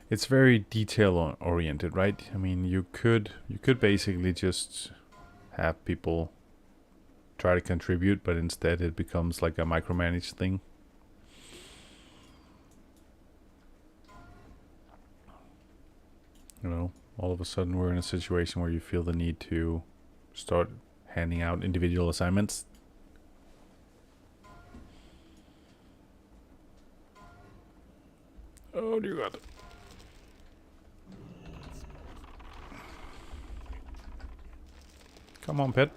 It's very detail oriented, right? I mean, you could basically just have people try to contribute, but instead it becomes like a micromanaged thing. You know, all of a sudden we're in a situation where you feel the need to start handing out individual assignments. Oh dear God. Come on, pet.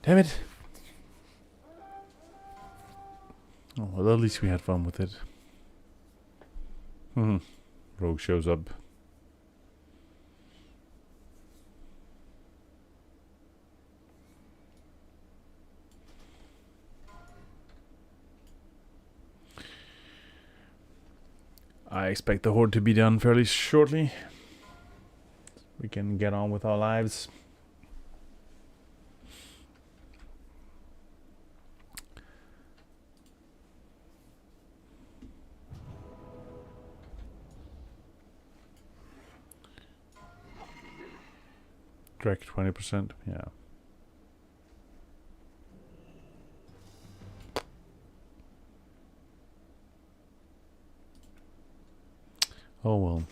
Damn it. Oh, well, at least we had fun with it. Rogue shows up. I expect the horde to be done fairly shortly. We can get on with our lives. Direct 20%, yeah. Oh well.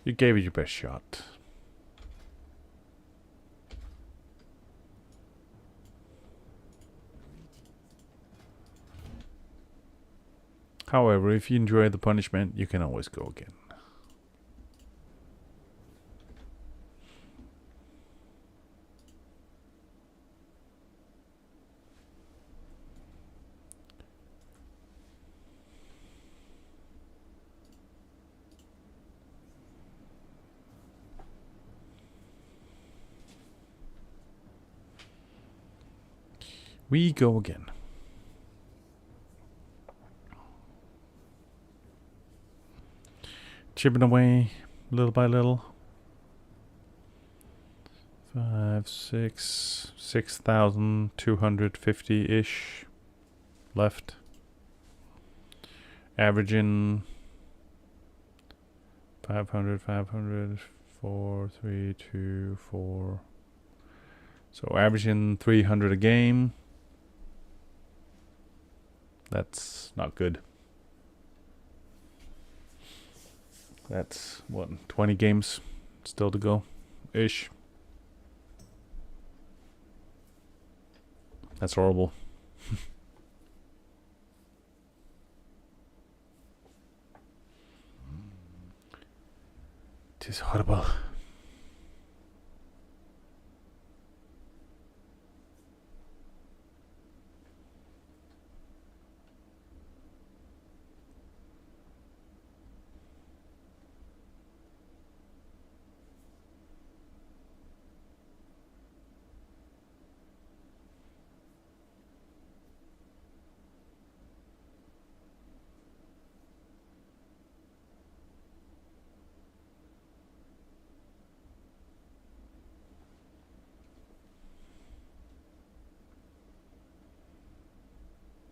You gave it your best shot. However, if you enjoy the punishment, you can always go again. We go again. Chipping away little by little. 5, 6, 6,250-ish left. Averaging 500, 500, 4, 3, 2, 4. So averaging 300 a game. That's not good. That's what, 20 games still to go ish. That's horrible. It is horrible.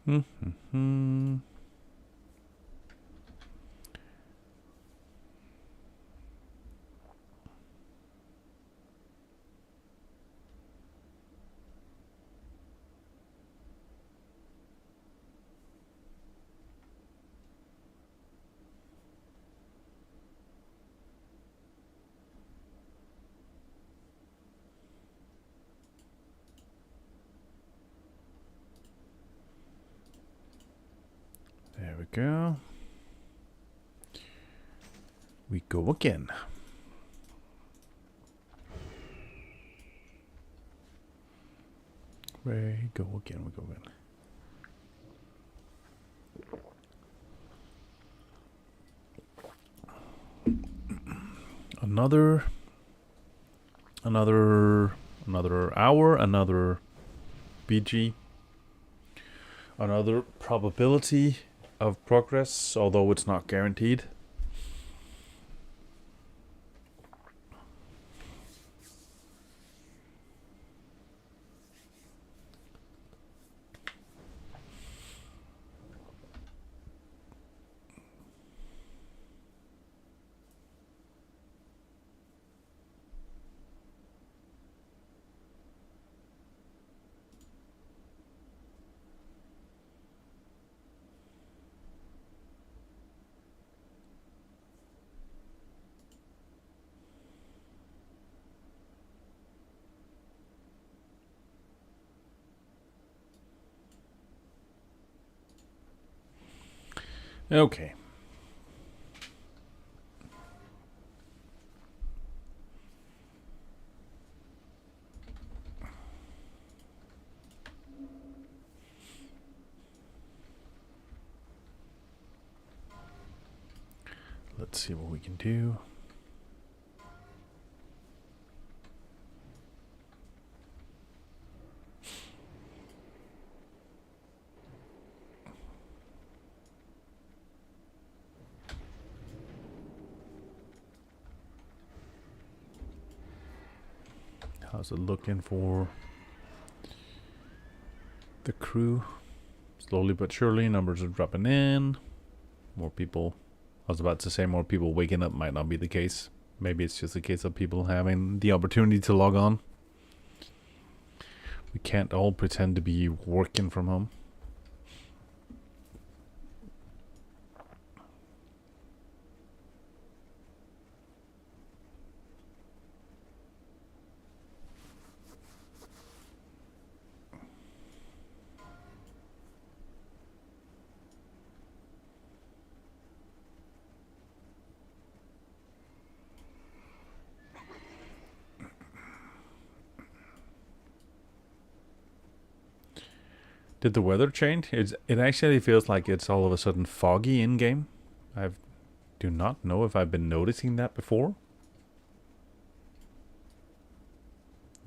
Mm-hmm. There we go. We go again. We go again. We go again. Another hour, another BG, another probability of progress, although it's not guaranteed. Okay. Let's see what we can do. How's it looking for the crew? Slowly but surely, numbers are dropping in. More people. I was about to say more people waking up. Might not be the case. Maybe it's just a case of people having the opportunity to log on. We can't all pretend to be working from home. Did the weather change? It actually feels like it's all of a sudden foggy in game. I do not know if I've been noticing that before.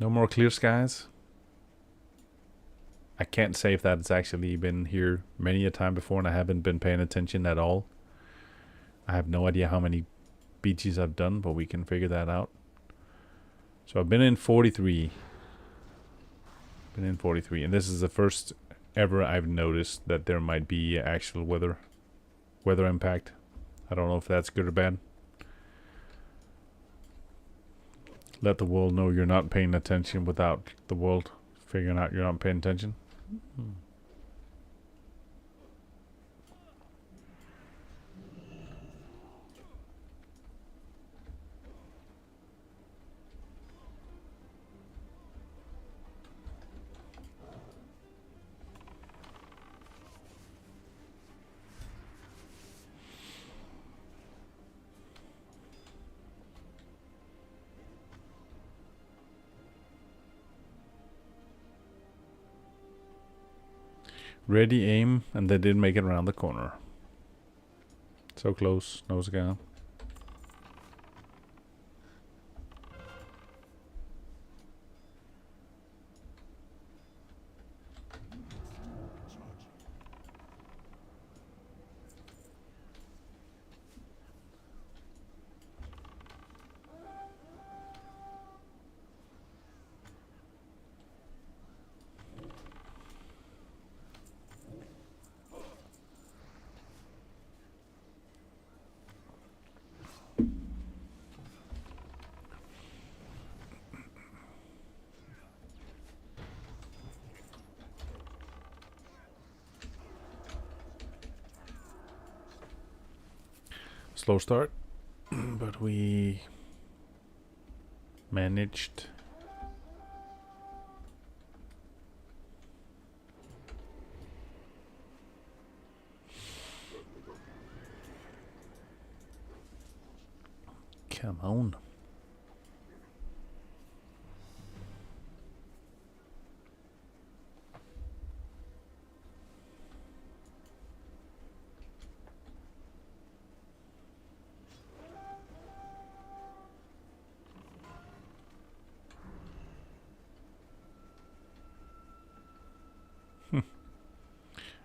No more clear skies. I can't say if that's actually been here many a time before and I haven't been paying attention at all. I have no idea how many beaches I've done, but we can figure that out. So I've been in 43. And this is the first ever I've noticed that there might be actual weather impact. I don't know if that's good or bad. Let the world know you're not paying attention without the world figuring out you're not paying attention. Ready, aim, and they did make it around the corner. So close, nose again. Slow start, but we managed. Come on.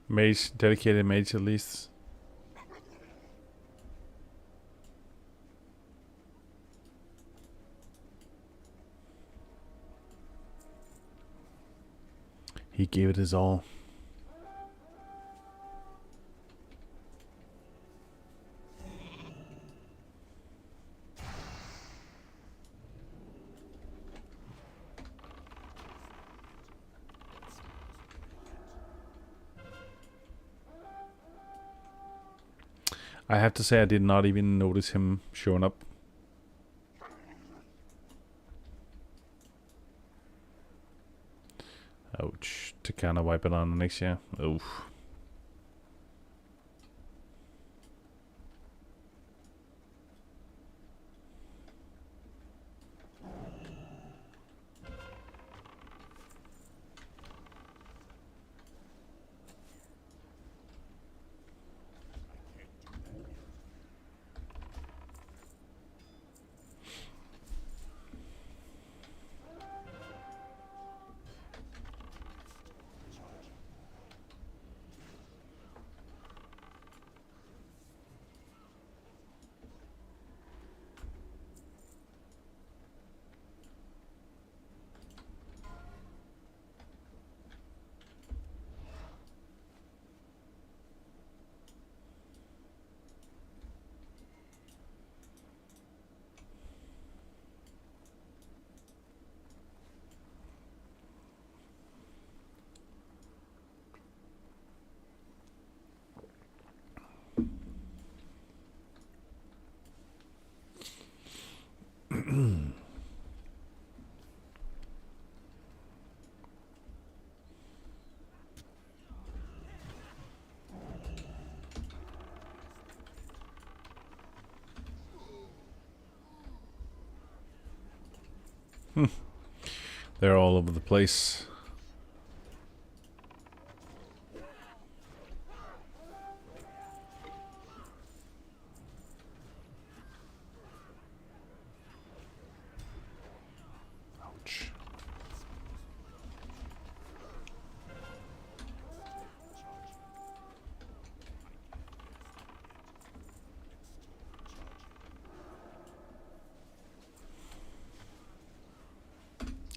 Mage, dedicated mage at least. He gave it his all. I have to say I did not even notice him showing up. Ouch. To kind of wipe it on the next year. Oof. They're all over the place. Ouch.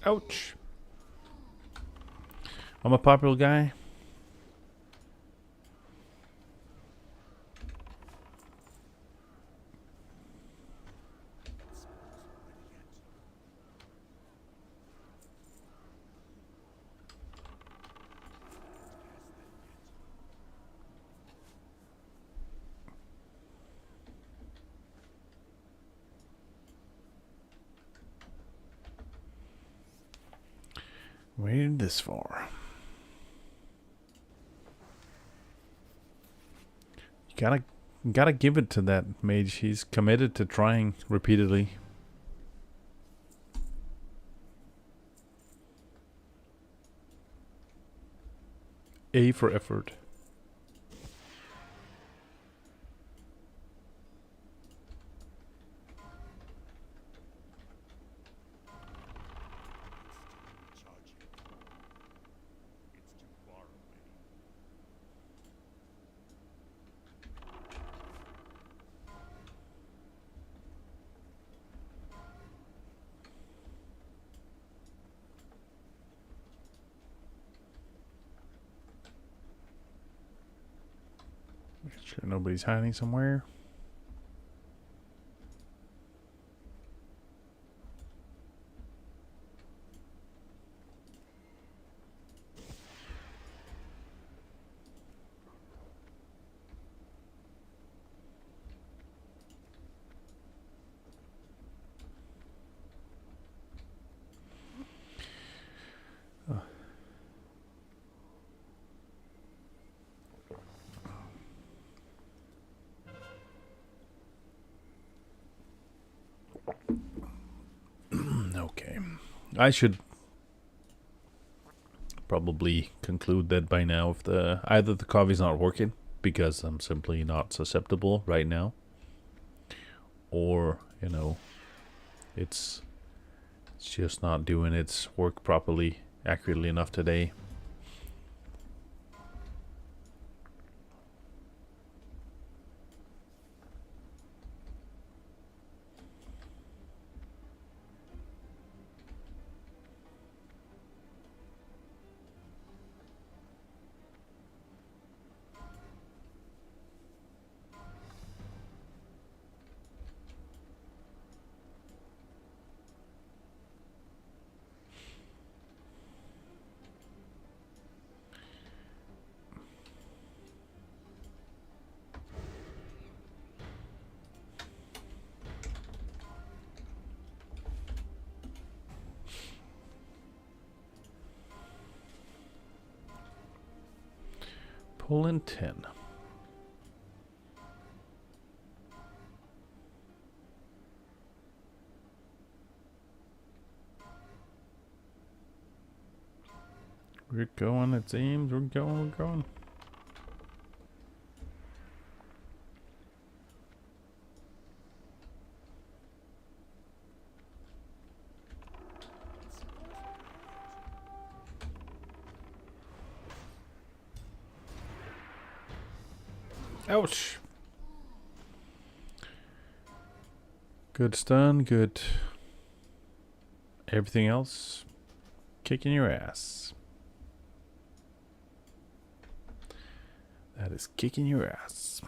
Ouch. I'm a popular guy. Waited this far. You gotta give it to that mage. He's committed to trying repeatedly. A for effort. Make sure nobody's hiding somewhere. Okay. I should probably conclude that by now if either the coffee's not working because I'm simply not susceptible right now, or it's just not doing its work properly, accurately enough today. Pulling 10. We're going, it seems. We're going. Ouch. Good stun, good. Everything else, kicking your ass. That is kicking your ass.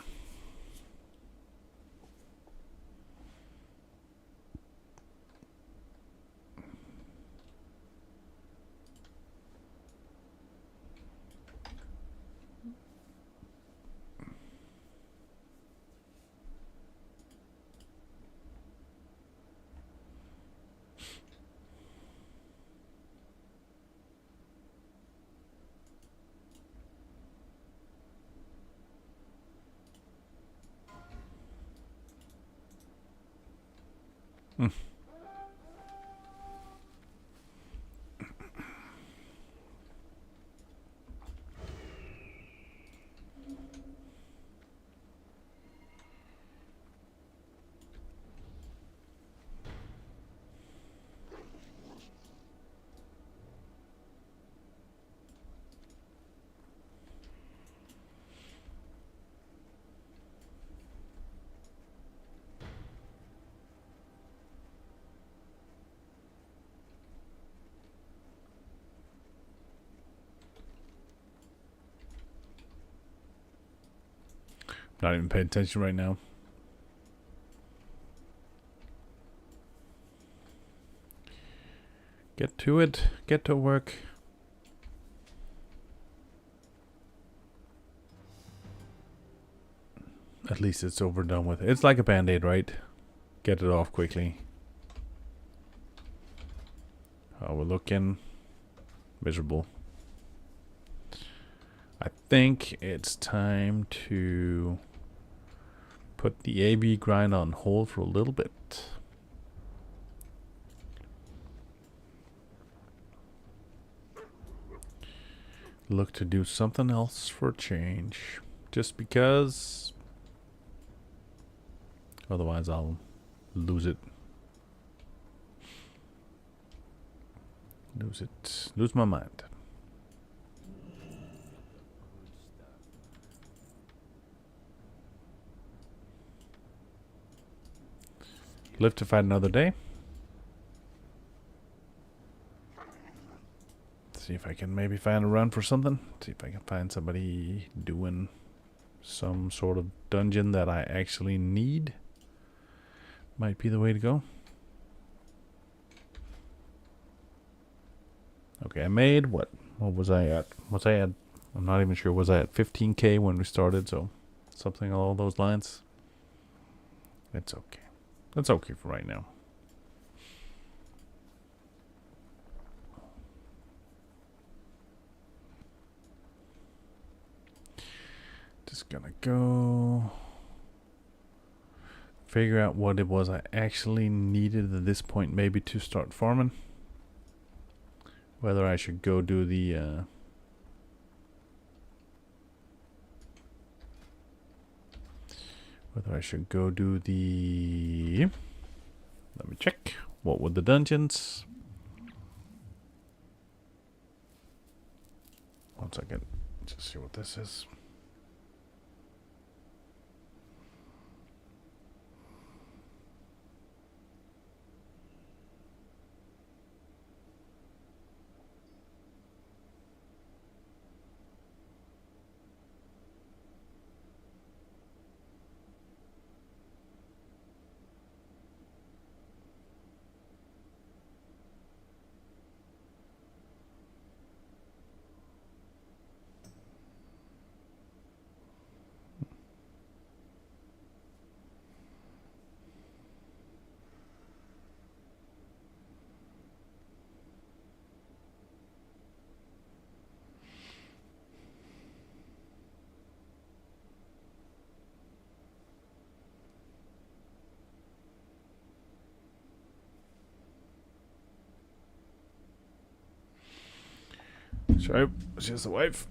Not even paying attention right now. Get to it. Get to work. At least it's over and done with. It's like a band-aid, right? Get it off quickly. Oh, we're looking miserable. I think it's time to put the AV grind on hold for a little bit. Look to do something else for a change. Just because otherwise I'll lose it. Lose my mind. Live to fight another day. See if I can maybe find a run for something. See if I can find somebody doing some sort of dungeon that I actually need. Might be the way to go. Okay, I made what was I at? I'm not even sure. Was I at 15k when we started? So something along those lines. It's okay. That's okay for right now. Just gonna go figure out what it was I actually needed at this point, maybe to start farming. Whether I should go do the let me check. What were the dungeons? 1 second. Just see what this is. Sorry, it's just the wife.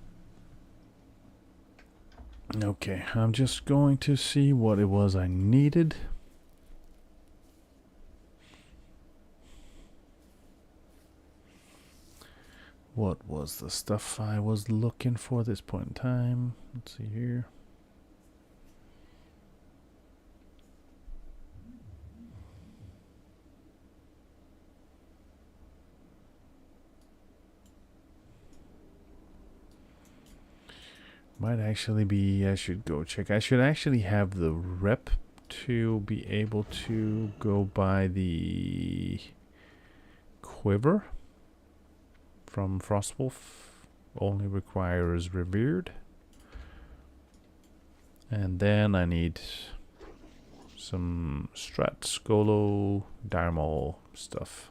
Okay, I'm just going to see what it was I needed. What was the stuff I was looking for at this point in time? Let's see here. Might actually be, I should go check. I should actually have the rep to be able to go by the quiver from Frostwolf. Only requires revered. And then I need some Strat, Skolo, Darmal stuff.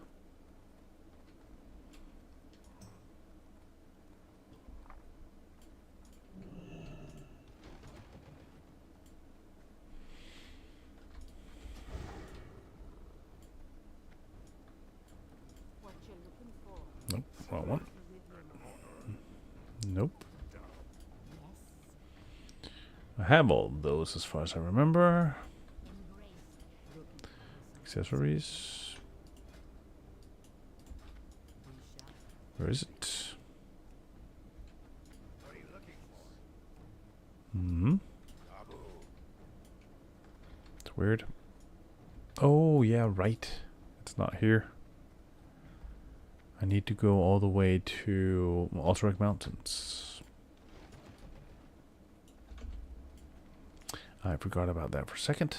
Nope, wrong one. Nope. I have all those as far as I remember. Accessories. Where is it? It's weird. Oh, yeah, right. It's not here. I need to go all the way to Alterac Mountains. I forgot about that for a second.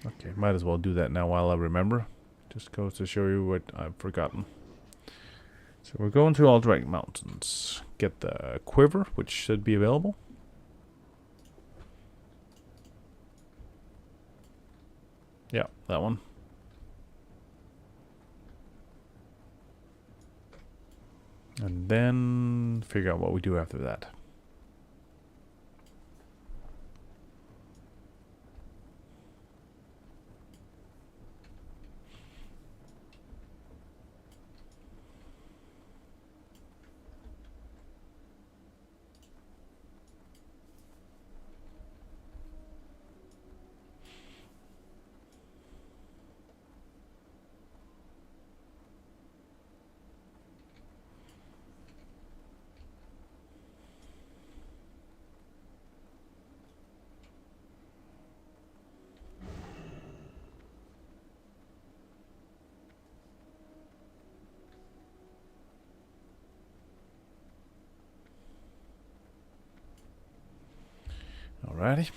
Okay, might as well do that now while I remember. Just goes to show you what I've forgotten. So we're going to Alderac Mountains. Get the quiver, which should be available. Yeah, that one. And then figure out what we do after that. Alrighty.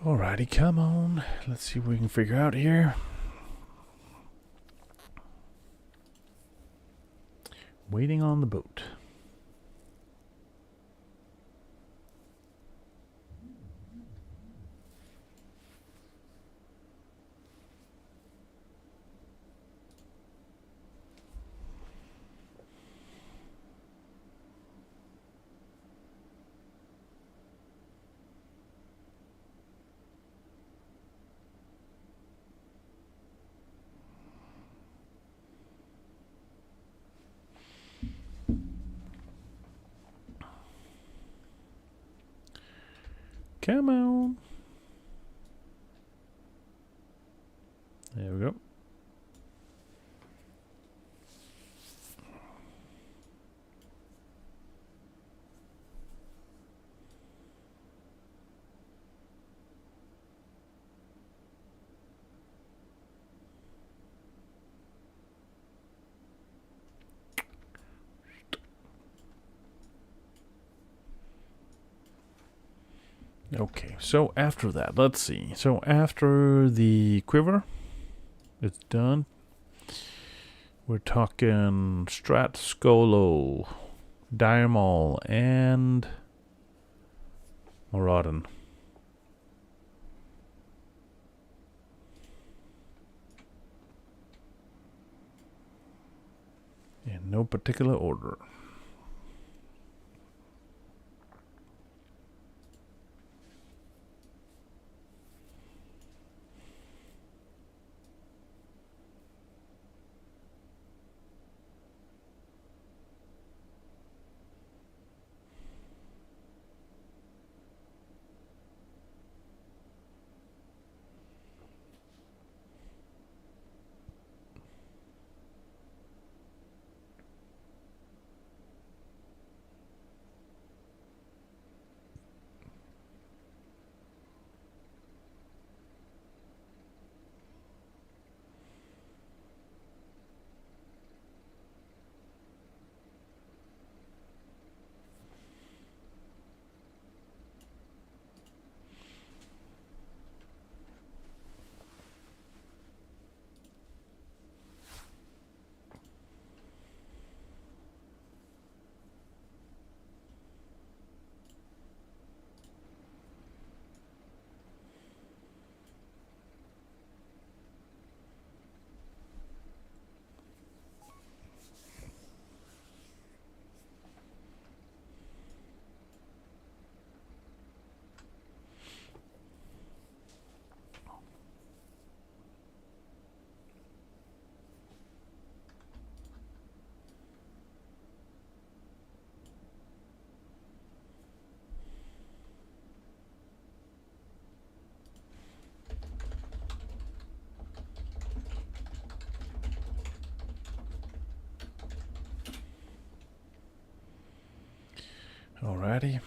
Alrighty, come on. Let's see what we can figure out here. Waiting on the boat. Come on. There we go. Okay, so after that, let's see. So after the quiver is done, we're talking Strat, Skolo, Diamol, and Moradin. In no particular order. Alrighty.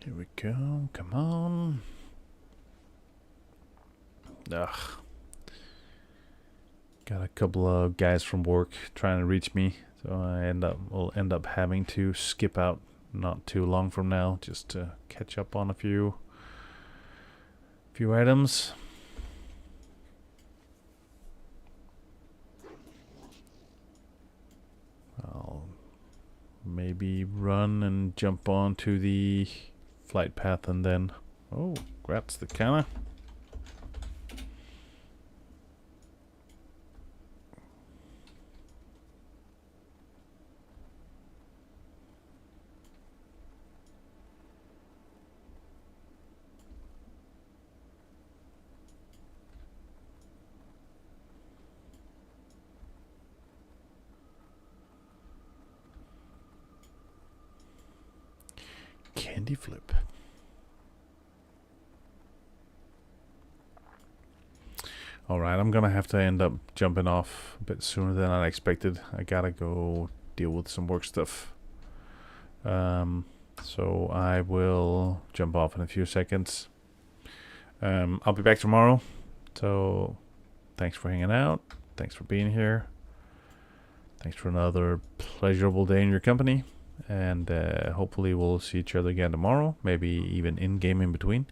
Here we go. Come on. Ugh. Got a couple of guys from work trying to reach me, so I will end up having to skip out not too long from now just to catch up on a few items. I'll maybe run and jump onto the flight path and then... Oh, grats the canna. Candy flip. Alright, I'm gonna have to end up jumping off a bit sooner than I expected. I gotta go deal with some work stuff. So I will jump off in a few seconds. I'll be back tomorrow. So thanks for hanging out. Thanks for being here. Thanks for another pleasurable day in your company. And hopefully we'll see each other again tomorrow. Maybe even in-game in between.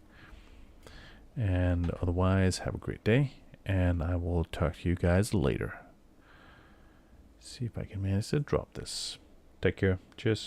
And otherwise, have a great day. And I will talk to you guys later. See if I can manage to drop this. Take care. Cheers.